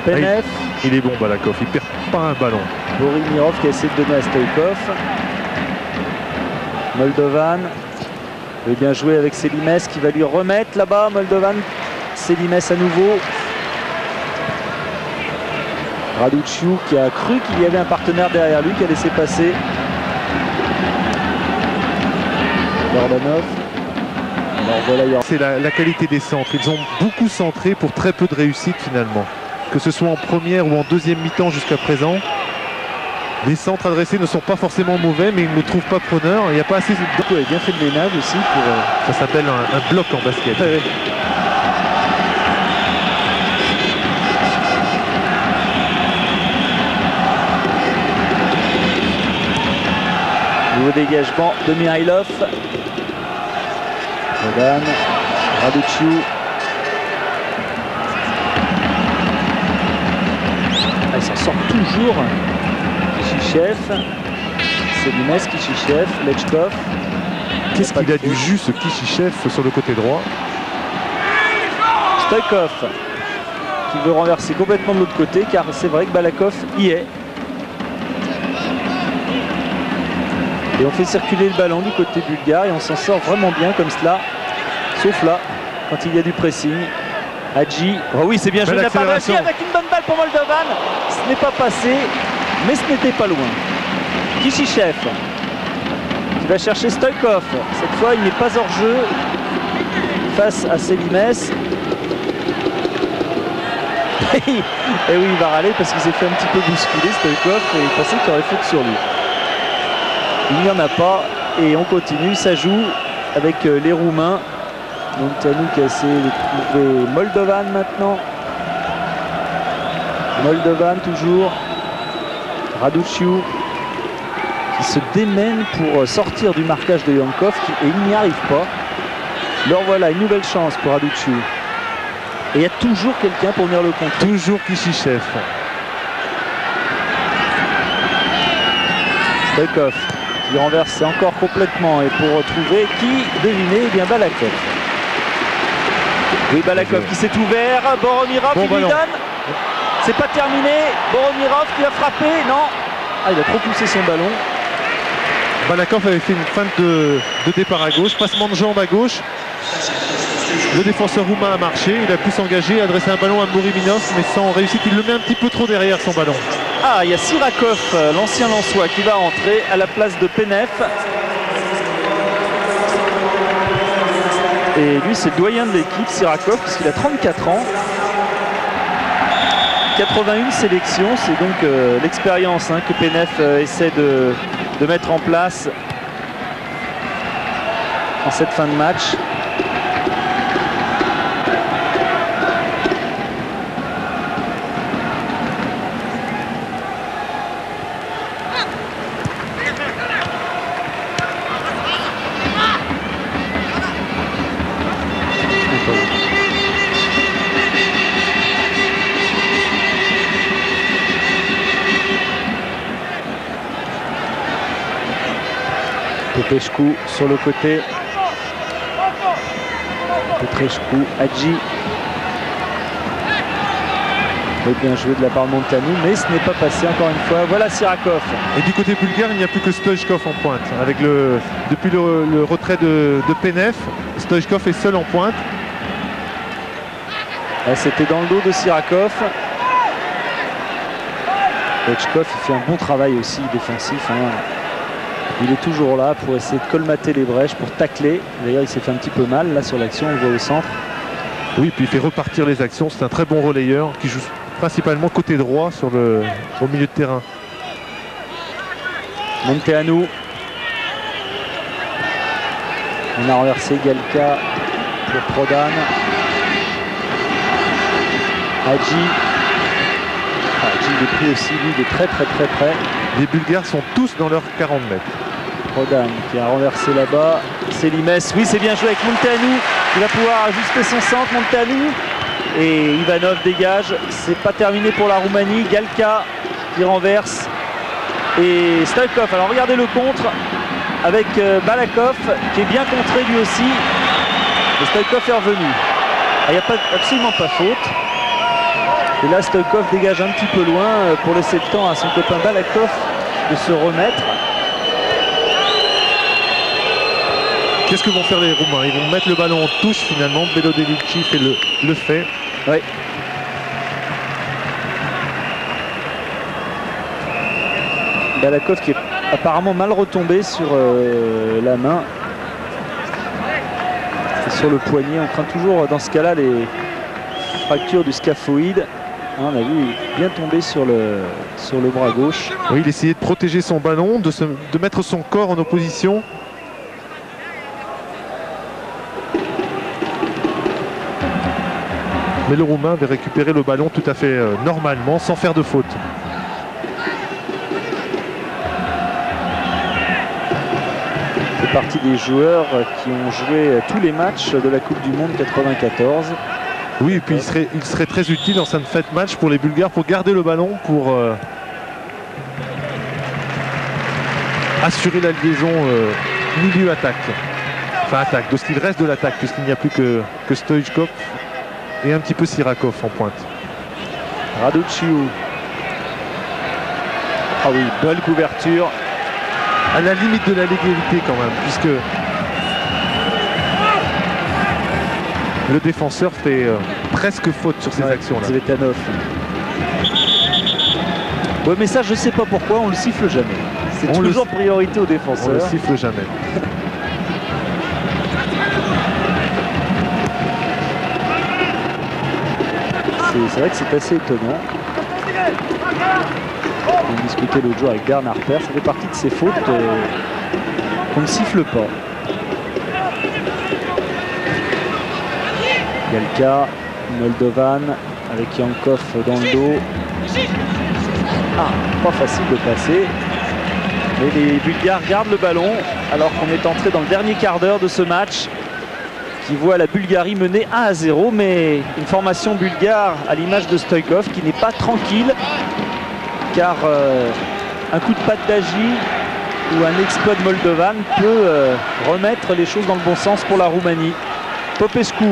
Penef. Il est bon Balakov, il perd pas un ballon. Borimirov qui a essayé de donner à Stoïkov. Moldovan veut bien jouer avec Selimès qui va lui remettre là-bas. Moldovan, Selimès à nouveau. Raduciu qui a cru qu'il y avait un partenaire derrière lui qui a laissé passer. Jordanov. Alors voilà, c'est la qualité des centres. Ils ont beaucoup centré pour très peu de réussite finalement. Que ce soit en première ou en deuxième mi-temps jusqu'à présent. Les centres adressés ne sont pas forcément mauvais, mais ils ne trouvent pas preneur. Il n'y a pas assez de... Il a bien fait de ménage aussi pour... Ça s'appelle un bloc en basket. Ouais. Nouveau dégagement de Mihailov. Rodan, Raduciu. Il s'en sort toujours. Kishichev, Selimès, Kishichev, Lechkov. Qu'est-ce qu'il a du jus ce Kishichev sur le côté droit. Stoïkov qui veut renverser complètement de l'autre côté car c'est vrai que Balakov y est. Et on fait circuler le ballon du côté bulgare et on s'en sort vraiment bien comme cela. Sauf là, quand il y a du pressing. Hadji, oh oui c'est bien joué de la part de Hadji avec une bonne balle pour Moldovan. Ce n'est pas passé, mais ce n'était pas loin. Kishichev qui va chercher Stoïkov. Cette fois il n'est pas hors jeu face à Selimès. Et oui il va râler parce qu'il s'est fait un petit peu bousculer Stoïkov et il pensait qu'il aurait faute sur lui. Il n'y en a pas et on continue, ça joue avec les Roumains. Monteanu qui a essayé de trouver Moldovan maintenant. Moldovan toujours. Raduciu qui se démène pour sortir du marquage de Yankov et il n'y arrive pas. Alors voilà, une nouvelle chance pour Raduciu. Et il y a toujours quelqu'un pour venir le contrer. Toujours Kishichev. Stoïkov qui renverse encore complètement et pour retrouver qui, devinez, eh bien Balakov. Oui, Balakov qui s'est ouvert, Boromirov qui lui donne. C'est pas terminé, Boromirov qui va frapper, non. Ah, il a trop poussé son ballon. Balakov avait fait une feinte de départ à gauche, passement de jambe à gauche. Le défenseur roumain a marché, il a pu s'engager, adresser un ballon à Borimirov, mais sans réussite, il le met un petit peu trop derrière son ballon. Ah, il y a Sirakov, l'ancien Lensois, qui va entrer à la place de Penef. Et lui, c'est le doyen de l'équipe, Sirakov, puisqu'il a 34 ans. 81 sélections, c'est donc l'expérience que Penef essaie de mettre en place en cette fin de match. Popescu sur le côté. Petrescu, Hadji. Bien joué de la part de Monteanu, mais ce n'est pas passé encore une fois. Voilà Sirakov. Et du côté bulgare, il n'y a plus que Stoïchkov en pointe. Depuis le retrait de Penef, Stoïchkov est seul en pointe. C'était dans le dos de Sirakov. Lechkov fait un bon travail aussi défensif. Il est toujours là pour essayer de colmater les brèches, pour tacler. D'ailleurs, il s'est fait un petit peu mal là sur l'action, on le voit au centre. Oui, puis il fait repartir les actions. C'est un très bon relayeur qui joue principalement côté droit au milieu de terrain. Monteanu. On a renversé Galka pour Prodan. Hadji. Hadji il est pris aussi, lui, il est très près. Les Bulgares sont tous dans leurs 40 mètres. Prodan qui a renversé là-bas. Selimès, oui, c'est bien joué avec Munteanu. Il va pouvoir ajuster son centre, Munteanu. Et Ivanov dégage. C'est pas terminé pour la Roumanie. Galka qui renverse. Et Stoïkov. Alors regardez le contre avec Balakov qui est bien contré lui aussi. Et Stoïkov est revenu. Il n'y a absolument pas faute. Et là, Stoïkov dégage un petit peu loin pour laisser le temps à son copain Balakov de se remettre. Qu'est-ce que vont faire les Roumains? Ils vont mettre le ballon en touche finalement. Belodelici fait le fait. Oui. Balakov qui est apparemment mal retombé sur la main et sur le poignet. On craint toujours dans ce cas-là les fractures du scaphoïde. On a vu bien tomber sur le bras gauche. Oui, il essayait de protéger son ballon, de mettre son corps en opposition. Mais le Roumain avait récupéré le ballon tout à fait normalement, sans faire de faute. C'est partie des joueurs qui ont joué tous les matchs de la Coupe du Monde 94. Oui, et puis il serait très utile dans cette fête match pour les Bulgares pour garder le ballon, pour assurer la liaison milieu-attaque. Enfin attaque, de ce qu'il reste de l'attaque, puisqu'il n'y a plus que Stoïchkov et un petit peu Sirakov en pointe. Raduciu. Ah oui, bonne couverture. À la limite de la légalité quand même, puisque le défenseur fait presque faute sur ces actions-là. Zvetanov. Ouais, mais ça, je sais pas pourquoi, on le siffle jamais. C'est toujours priorité aux défenseurs. On le siffle jamais. C'est vrai que c'est assez étonnant. On discutait l'autre jour avec Bernard Père, ça fait partie de ces fautes qu'on ne siffle pas. Galka, Moldovan avec Yankov dans le dos. Ah, pas facile de passer. Mais les Bulgares gardent le ballon alors qu'on est entré dans le dernier quart d'heure de ce match qui voit la Bulgarie mener 1-0, mais une formation bulgare à l'image de Stoïchkov qui n'est pas tranquille car un coup de patte d'Agi ou un exploit de Moldovan peut remettre les choses dans le bon sens pour la Roumanie. Popescu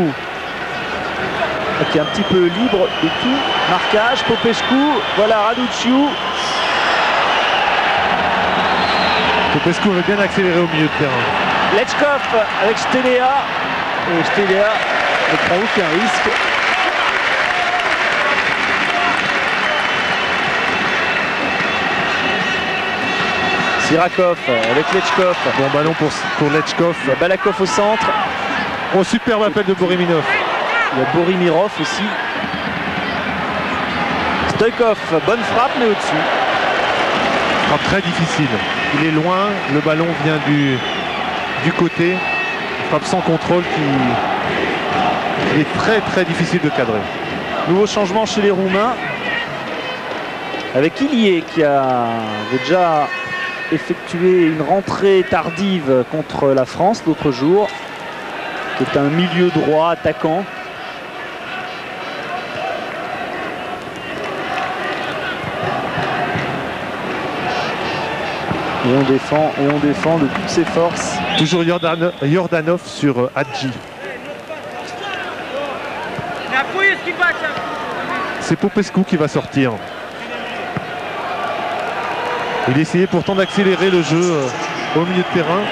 qui est un petit peu libre de tout. Marquage, Popescu, voilà Raduciu. Popescu veut bien accélérer au milieu de terrain. Lechkov avec Stelea. Et Stelea ne prend aucun risque. Sirakov avec Lechkov. Bon ballon pour Lechkov. Il y a Balakov au centre. Oh, superbe appel de Boriminov. Il y a Borimirov aussi. Stoïchkov, bonne frappe mais au-dessus. Frappe très difficile. Il est loin, le ballon vient du côté. Frappe sans contrôle qui est très difficile de cadrer. Nouveau changement chez les Roumains. Avec Ilié qui avait déjà effectué une rentrée tardive contre la France l'autre jour. Qui est un milieu droit attaquant. Et on défend de toutes ses forces. Toujours Yordanov sur Hadji. C'est Popescu qui va sortir. Il essayait pourtant d'accélérer le jeu au milieu de terrain.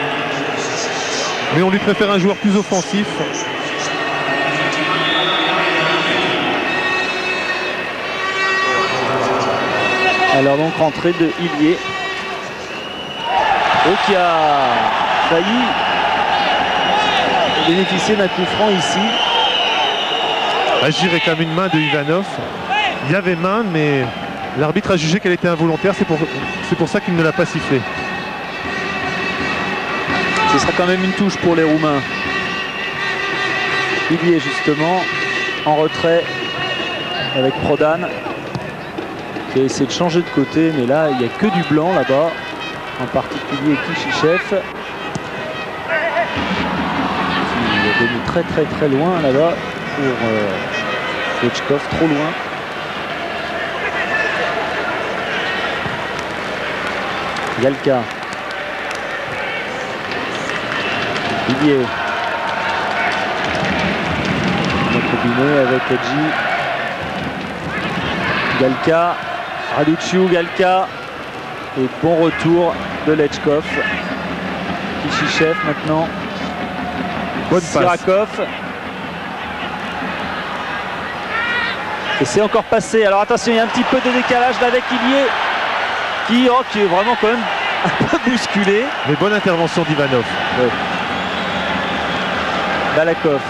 Mais on lui préfère un joueur plus offensif. Alors donc rentrée de Ilié. Qui a failli bénéficier d'un coup franc ici. Hadji réclame une main de Ivanov. Il y avait main, mais l'arbitre a jugé qu'elle était involontaire. C'est pour ça qu'il ne l'a pas sifflé. Ce sera quand même une touche pour les Roumains. Villiers justement en retrait avec Prodan qui a essayé de changer de côté, mais là il n'y a que du blanc là-bas, en particulier Kishichev qui est venu très loin là-bas pour Lechkov, trop loin. Galka, Villiers, on a combiné avec Adji, Galka, Raduciu, Galka, et bon retour de Lechkov. Kishichev maintenant, bonne Sirakov. Et c'est encore passé. Alors attention, il y a un petit peu de décalage là avec Villiers qui est vraiment quand même un peu bousculé. Mais bonne intervention d'Ivanov. Ouais. Balakov,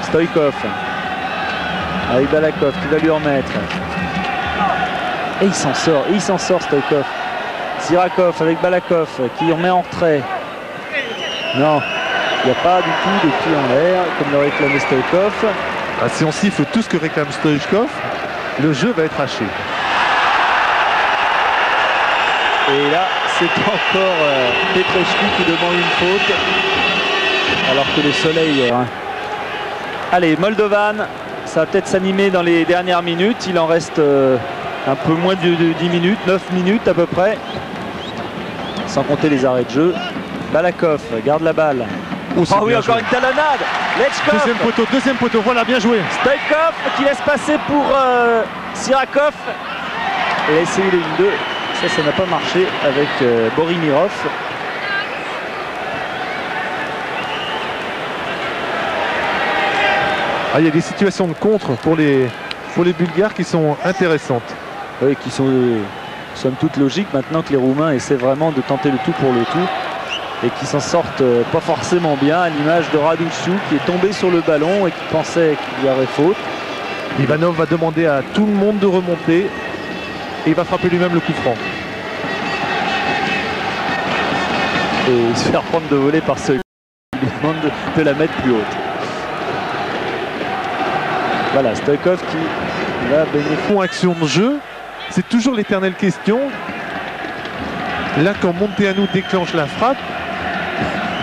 Stoïkov, avec Balakov qui va lui en mettre. Et il s'en sort Stoïkov. Sirakov avec Balakov qui en met en retrait. Non, il n'y a pas du tout de pied en l'air comme le réclamait Stoïkov. Ah, si on siffle tout ce que réclame Stoïchkov, le jeu va être haché. Et là, c'est encore Petrescu qui demande une faute. Alors que le soleil... Allez, Moldovan, ça va peut-être s'animer dans les dernières minutes. Il en reste un peu moins de 10 minutes, 9 minutes à peu près. Sans compter les arrêts de jeu. Balakov garde la balle. Oh oui, encore une talonnade. Lechkov. Deuxième poteau, voilà, bien joué. Stoïkov qui laisse passer pour Sirakov. Et a essayé le 1-2. Ça n'a pas marché avec Borimirov. Ah, il y a des situations de contre pour les Bulgares qui sont intéressantes. Oui, qui sont somme toute logiques maintenant que les Roumains essaient vraiment de tenter le tout pour le tout. Et qui s'en sortent pas forcément bien, à l'image de Raduciu qui est tombé sur le ballon et qui pensait qu'il y aurait faute. Ivanov va demander à tout le monde de remonter et il va frapper lui-même le coup franc. Et il se fait reprendre de voler par ceux qui lui demandent de la mettre plus haute. Voilà, Stoïkov qui va bénéficier. Action de jeu, c'est toujours l'éternelle question. Là, quand Monteanu déclenche la frappe,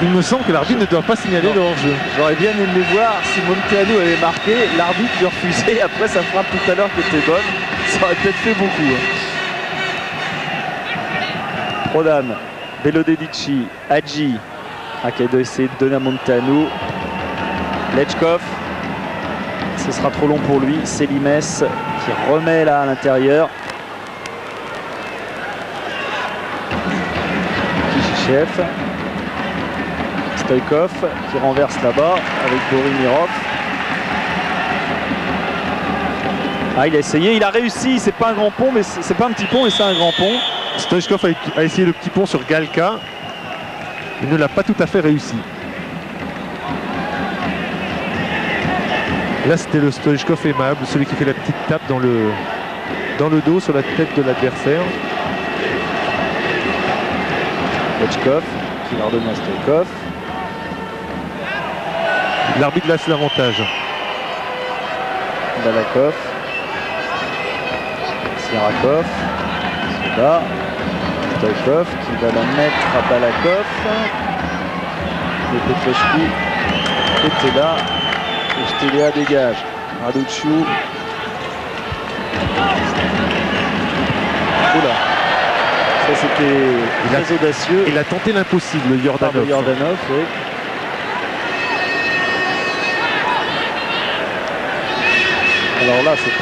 il me semble que l'arbitre ne doit pas signaler le hors-jeu. J'aurais bien aimé voir si Monteanu avait marqué, l'arbitre lui refusait, après sa frappe tout à l'heure qui était bonne, ça aurait peut-être fait beaucoup. Prodan, Belodedici, Hadji, qui a essayé de donner à Monteanu, Lechkov, ce sera trop long pour lui, Selimes qui remet là à l'intérieur. Kishichev, Stoïkov qui renverse là-bas avec Borimirov. Ah, il a essayé, il a réussi, c'est pas un grand pont, mais c'est pas un petit pont, mais c'est un grand pont. Stoïchkov a essayé le petit pont sur Galka. Il ne l'a pas tout à fait réussi. Là, c'était le Stoïchkov aimable, celui qui fait la petite tape dans le dos sur la tête de l'adversaire. Lechkov qui leur donne à Stoïkov. L'arbitre laisse l'avantage. Balakov. Sirakov. Là. Stoïkov qui va la mettre à Balakov. Et Petrescu était là. Et Stéléa dégage. Raduciu. Oula. Ça c'était très audacieux. Il a tenté l'impossible, Yordanov. Yordanov, oui. Alors là, c'est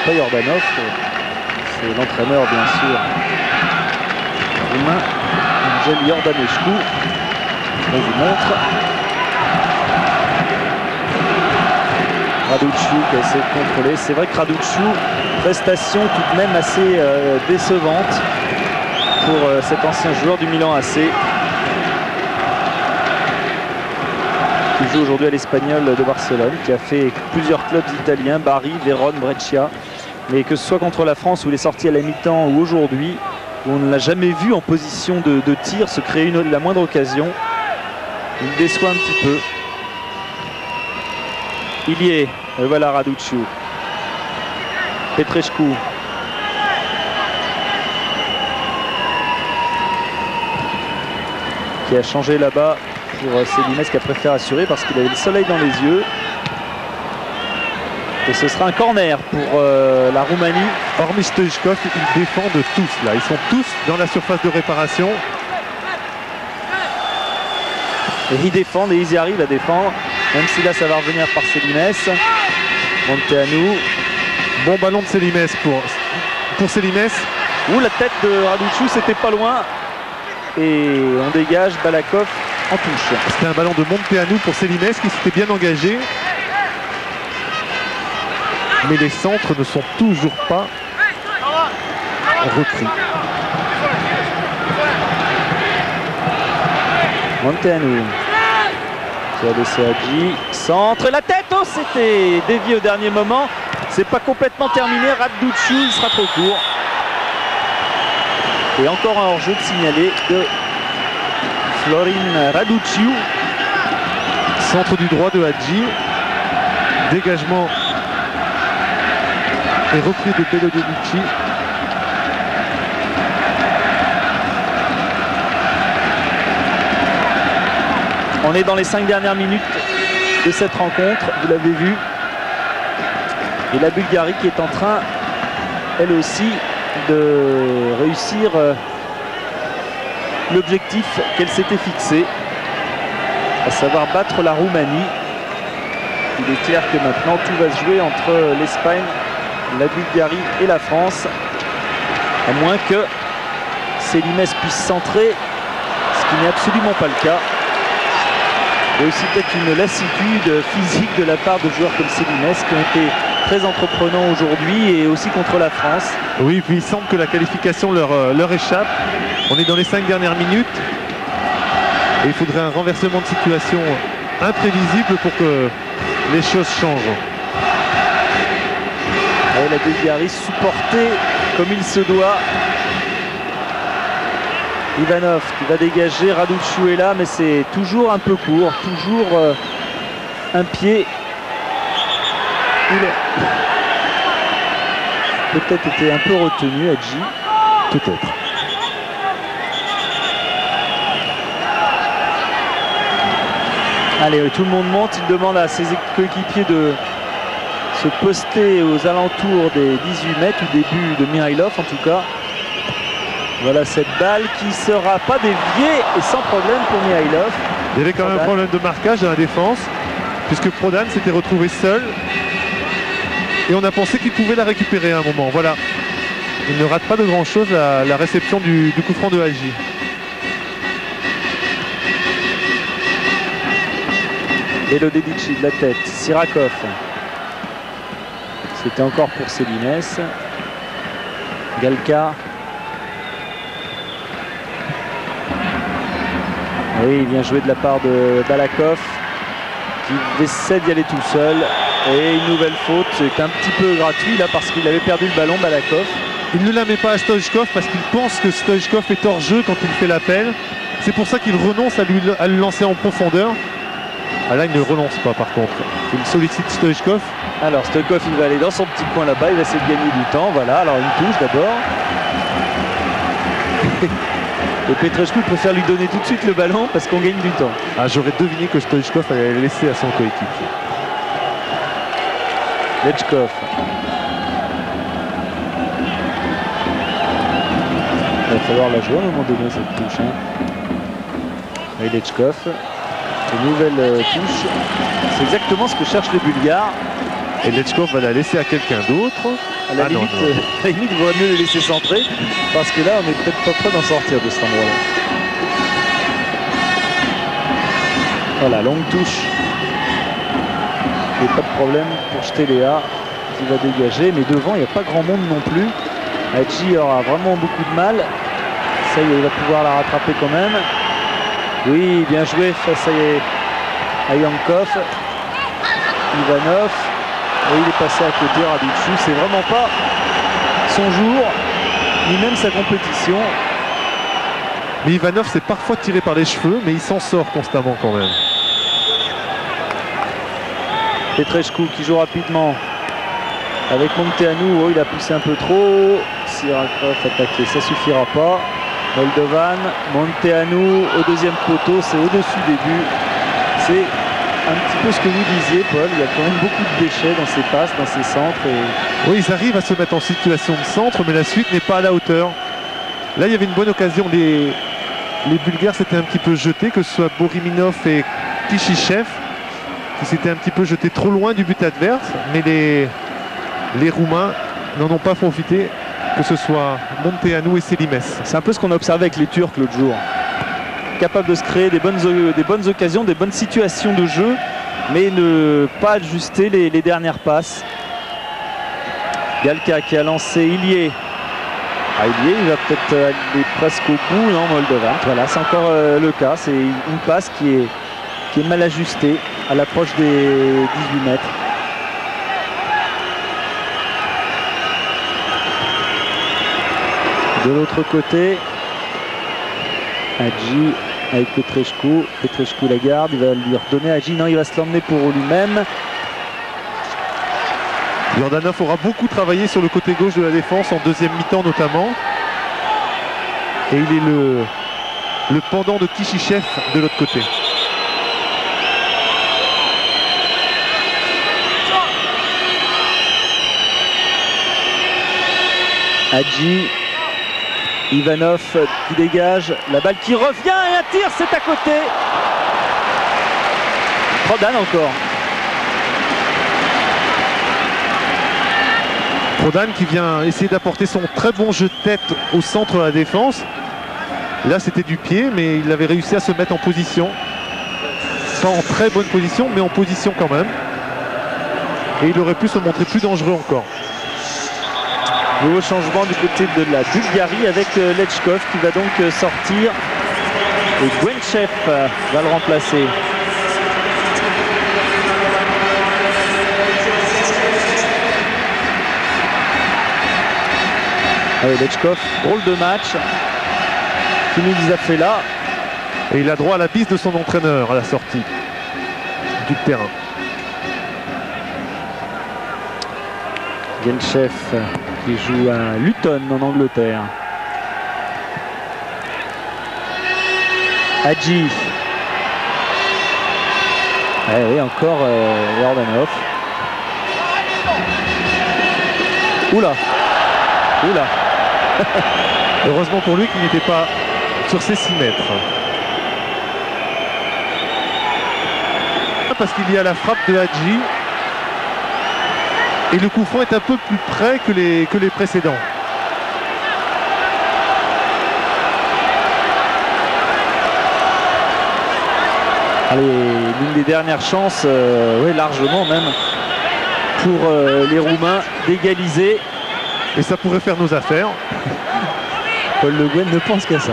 pas Yordanov, c'est l'entraîneur bien sûr roumain, Angel Iordanescu. On vous montre. Raduciu qui a essayé de contrôler. C'est vrai que Raduciu, prestation tout de même assez décevante pour cet ancien joueur du Milan AC. Qui joue aujourd'hui à l'Espagnol de Barcelone, qui a fait plusieurs clubs italiens, Bari, Vérone, Brescia. Mais que ce soit contre la France où il est sorti à la mi-temps ou aujourd'hui, où on ne l'a jamais vu en position de tir se créer la moindre occasion, il déçoit un petit peu. Il y est. Et voilà Raduciu. Petrescu. Qui a changé là-bas pour Selimès, qui a préféré assurer parce qu'il avait le soleil dans les yeux. Et ce sera un corner pour la Roumanie. Hormis Stoichkov, ils défendent tous là. Ils sont tous dans la surface de réparation. Et ils défendent et ils y arrivent à défendre. Même si là ça va revenir par Selimès. Monteanu. Bon ballon de Selimès pour Selimès. Ouh, la tête de Raduciu, c'était pas loin. Et on dégage, Balakov en touche. C'était un ballon de Monteanu pour Selimès qui s'était bien engagé. Mais les centres ne sont toujours pas repris. Monteanu qui a laissé Hadji. Centre, la tête, oh, c'était dévié au dernier moment. C'est pas complètement terminé. Raduciu, il sera trop court. Et encore un hors-jeu de signalé de Florin Raduciu. Centre du droit de Hadji. Dégagement et repris de Belodenici. On est dans les 5 dernières minutes de cette rencontre, vous l'avez vu. Et la Bulgarie qui est en train, elle aussi, de réussir l'objectif qu'elle s'était fixé, à savoir battre la Roumanie. Il est clair que maintenant tout va se jouer entre l'Espagne, la Bulgarie et la France, à moins que Selimès puisse centrer, ce qui n'est absolument pas le cas. Il y a aussi peut-être une lassitude physique de la part de joueurs comme Selimès qui ont été très entreprenants aujourd'hui et aussi contre la France. Oui, puis il semble que la qualification leur échappe. On est dans les 5 dernières minutes et il faudrait un renversement de situation imprévisible pour que les choses changent. Et la Bulgarie supportée comme il se doit. Ivanov qui va dégager, Raduciu est là, mais c'est toujours un peu court, toujours un pied. Il a peut-être été un peu retenu, Hadji. Peut-être. Allez, tout le monde monte, il demande à ses coéquipiers de se poster aux alentours des 18 mètres, au début de Mihailov en tout cas. Voilà cette balle qui ne sera pas déviée et sans problème pour Mihailov. Il y avait quand même un problème de marquage dans la défense, puisque Prodan s'était retrouvé seul. Et on a pensé qu'il pouvait la récupérer à un moment. Voilà. Il ne rate pas de grand chose la réception du coup franc de Hadji. Belodenici de la tête, Sirakov. C'était encore pour Selimès. Galka. Oui, bien joué de la part de Balakov qui essaie d'y aller tout seul. Et une nouvelle faute, c'est un petit peu gratuit là parce qu'il avait perdu le ballon, Balakov. Il ne la met pas à Stoichkov parce qu'il pense que Stoichkov est hors jeu quand il fait l'appel. C'est pour ça qu'il renonce à le lancer en profondeur. Ah là, il ne relance pas par contre. Il sollicite Stoichkov. Alors Stoichkov, il va aller dans son petit coin là-bas, il va essayer de gagner du temps. Voilà, alors une touche d'abord. Et Petrescu préfère lui donner tout de suite le ballon parce qu'on gagne du temps. Ah, j'aurais deviné que Stoichkov allait le laisser à son coéquipier. Lechkov. Il va falloir la jouer à un moment donné cette touche. Et Lechkov. Une nouvelle touche. C'est exactement ce que cherchent les Bulgares. Et Lechkov va la laisser à quelqu'un d'autre. À la limite, il vaut mieux le laisser centrer parce que là, on n'est peut-être pas prêt d'en sortir de cet endroit-là. Voilà, longue touche. Et pas de problème pour Stelea qui va dégager. Mais devant, il n'y a pas grand monde non plus. Hadji aura vraiment beaucoup de mal. Ça y est, il va pouvoir la rattraper quand même. Oui, bien joué face à Yankov. Ivanov. Et il est passé à côté, Raduciu. C'est vraiment pas son jour, ni même sa compétition. Mais Ivanov s'est parfois tiré par les cheveux, mais il s'en sort constamment quand même. Petrescu qui joue rapidement avec Monteanu. Oh, il a poussé un peu trop. Sirakov attaqué, ça suffira pas. Moldovan, Monteanu au deuxième poteau, c'est au-dessus des buts. C'est un petit peu ce que vous disiez, Paul. Il y a quand même beaucoup de déchets dans ses passes, dans ses centres. Et... oui, ils arrivent à se mettre en situation de centre, mais la suite n'est pas à la hauteur. Là, il y avait une bonne occasion. Les Bulgares s'étaient un petit peu jetés, que ce soit Boriminov et Kishichev, qui s'étaient un petit peu jetés trop loin du but adverse. Mais les Roumains n'en ont pas profité, que ce soit Monteanu et Selimès. C'est un peu ce qu'on a observé avec les Turcs l'autre jour. Capable de se créer des bonnes occasions, des bonnes situations de jeu, mais ne pas ajuster les dernières passes. Galka qui a lancé Ilie. Ilie, il va peut-être aller presque au bout, non, Moldovan. Voilà, c'est encore le cas. C'est une passe qui est mal ajustée à l'approche des 18 mètres. De l'autre côté, Hadji avec Petrescu. Petrescu la garde, il va lui redonner. Hadji, non, il va se l'emmener pour lui-même. Jordanov aura beaucoup travaillé sur le côté gauche de la défense en deuxième mi-temps notamment. Et il est le pendant de Kishichev de l'autre côté. Hadji, Ivanov qui dégage, la balle qui revient et un tir, c'est à côté. Prodan encore. Prodan qui vient essayer d'apporter son très bon jeu de tête au centre de la défense. Là c'était du pied, mais il avait réussi à se mettre en position. Pas en très bonne position, mais en position quand même. Et il aurait pu se montrer plus dangereux encore. Nouveau changement du côté de la Bulgarie avec Lechkov qui va donc sortir. Et Gwenchev va le remplacer. Allez, Lechkov, drôle de match. Qui nous a fait là. Et il a droit à la bise de son entraîneur à la sortie du terrain. Gwenchev qui joue à Luton en Angleterre. Hadji. Oui, encore Jordanov. Oula. Oula. Heureusement pour lui qu'il n'était pas sur ses 6 mètres. Parce qu'il y a la frappe de Hadji. Et le coup franc est un peu plus près que les précédents. Allez, l'une des dernières chances, oui, largement même, pour les Roumains d'égaliser. Et ça pourrait faire nos affaires. Paul Le Guen ne pense qu'à ça.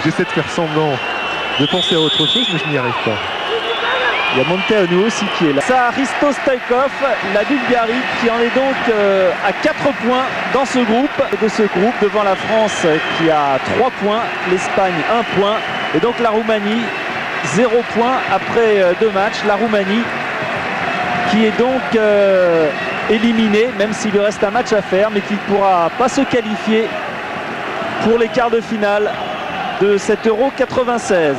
J'essaie de faire semblant de penser à autre chose, mais je n'y arrive pas. Il y a Monteanu aussi qui est là. Ça, Hristo Stoichkov, la Bulgarie qui en est donc à 4 points dans ce groupe. De ce groupe, devant la France qui a 3 points, l'Espagne 1 point. Et donc la Roumanie, 0 points après 2 matchs. La Roumanie qui est donc éliminée, même s'il lui reste un match à faire, mais qui ne pourra pas se qualifier pour les quarts de finale de cet Euro 96.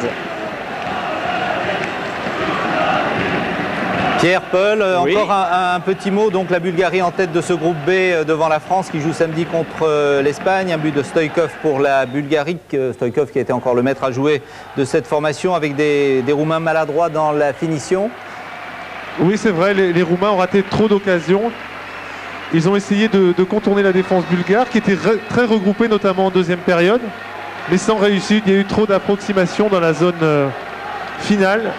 Pierre, Paul, oui. Encore un petit mot. Donc la Bulgarie en tête de ce groupe B devant la France qui joue samedi contre l'Espagne. Un but de Stoichkov pour la Bulgarie. Stoichkov qui a été encore le maître à jouer de cette formation avec des Roumains maladroits dans la finition. Oui, c'est vrai, les Roumains ont raté trop d'occasions. Ils ont essayé de contourner la défense bulgare qui était très regroupée, notamment en deuxième période. Mais sans réussite, il y a eu trop d'approximations dans la zone finale.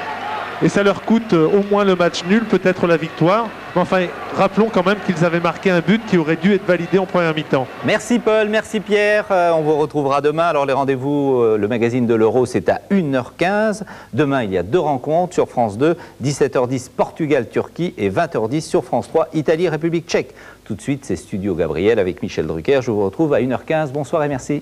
Et ça leur coûte au moins le match nul, peut-être la victoire. Mais enfin, rappelons quand même qu'ils avaient marqué un but qui aurait dû être validé en première mi-temps. Merci Paul, merci Pierre. On vous retrouvera demain. Alors les rendez-vous, le magazine de l'Euro, c'est à 1h15. Demain, il y a 2 rencontres sur France 2. 17h10, Portugal-Turquie et 20h10 sur France 3, Italie-République tchèque. Tout de suite, c'est Studio Gabriel avec Michel Drucker. Je vous retrouve à 1h15. Bonsoir et merci.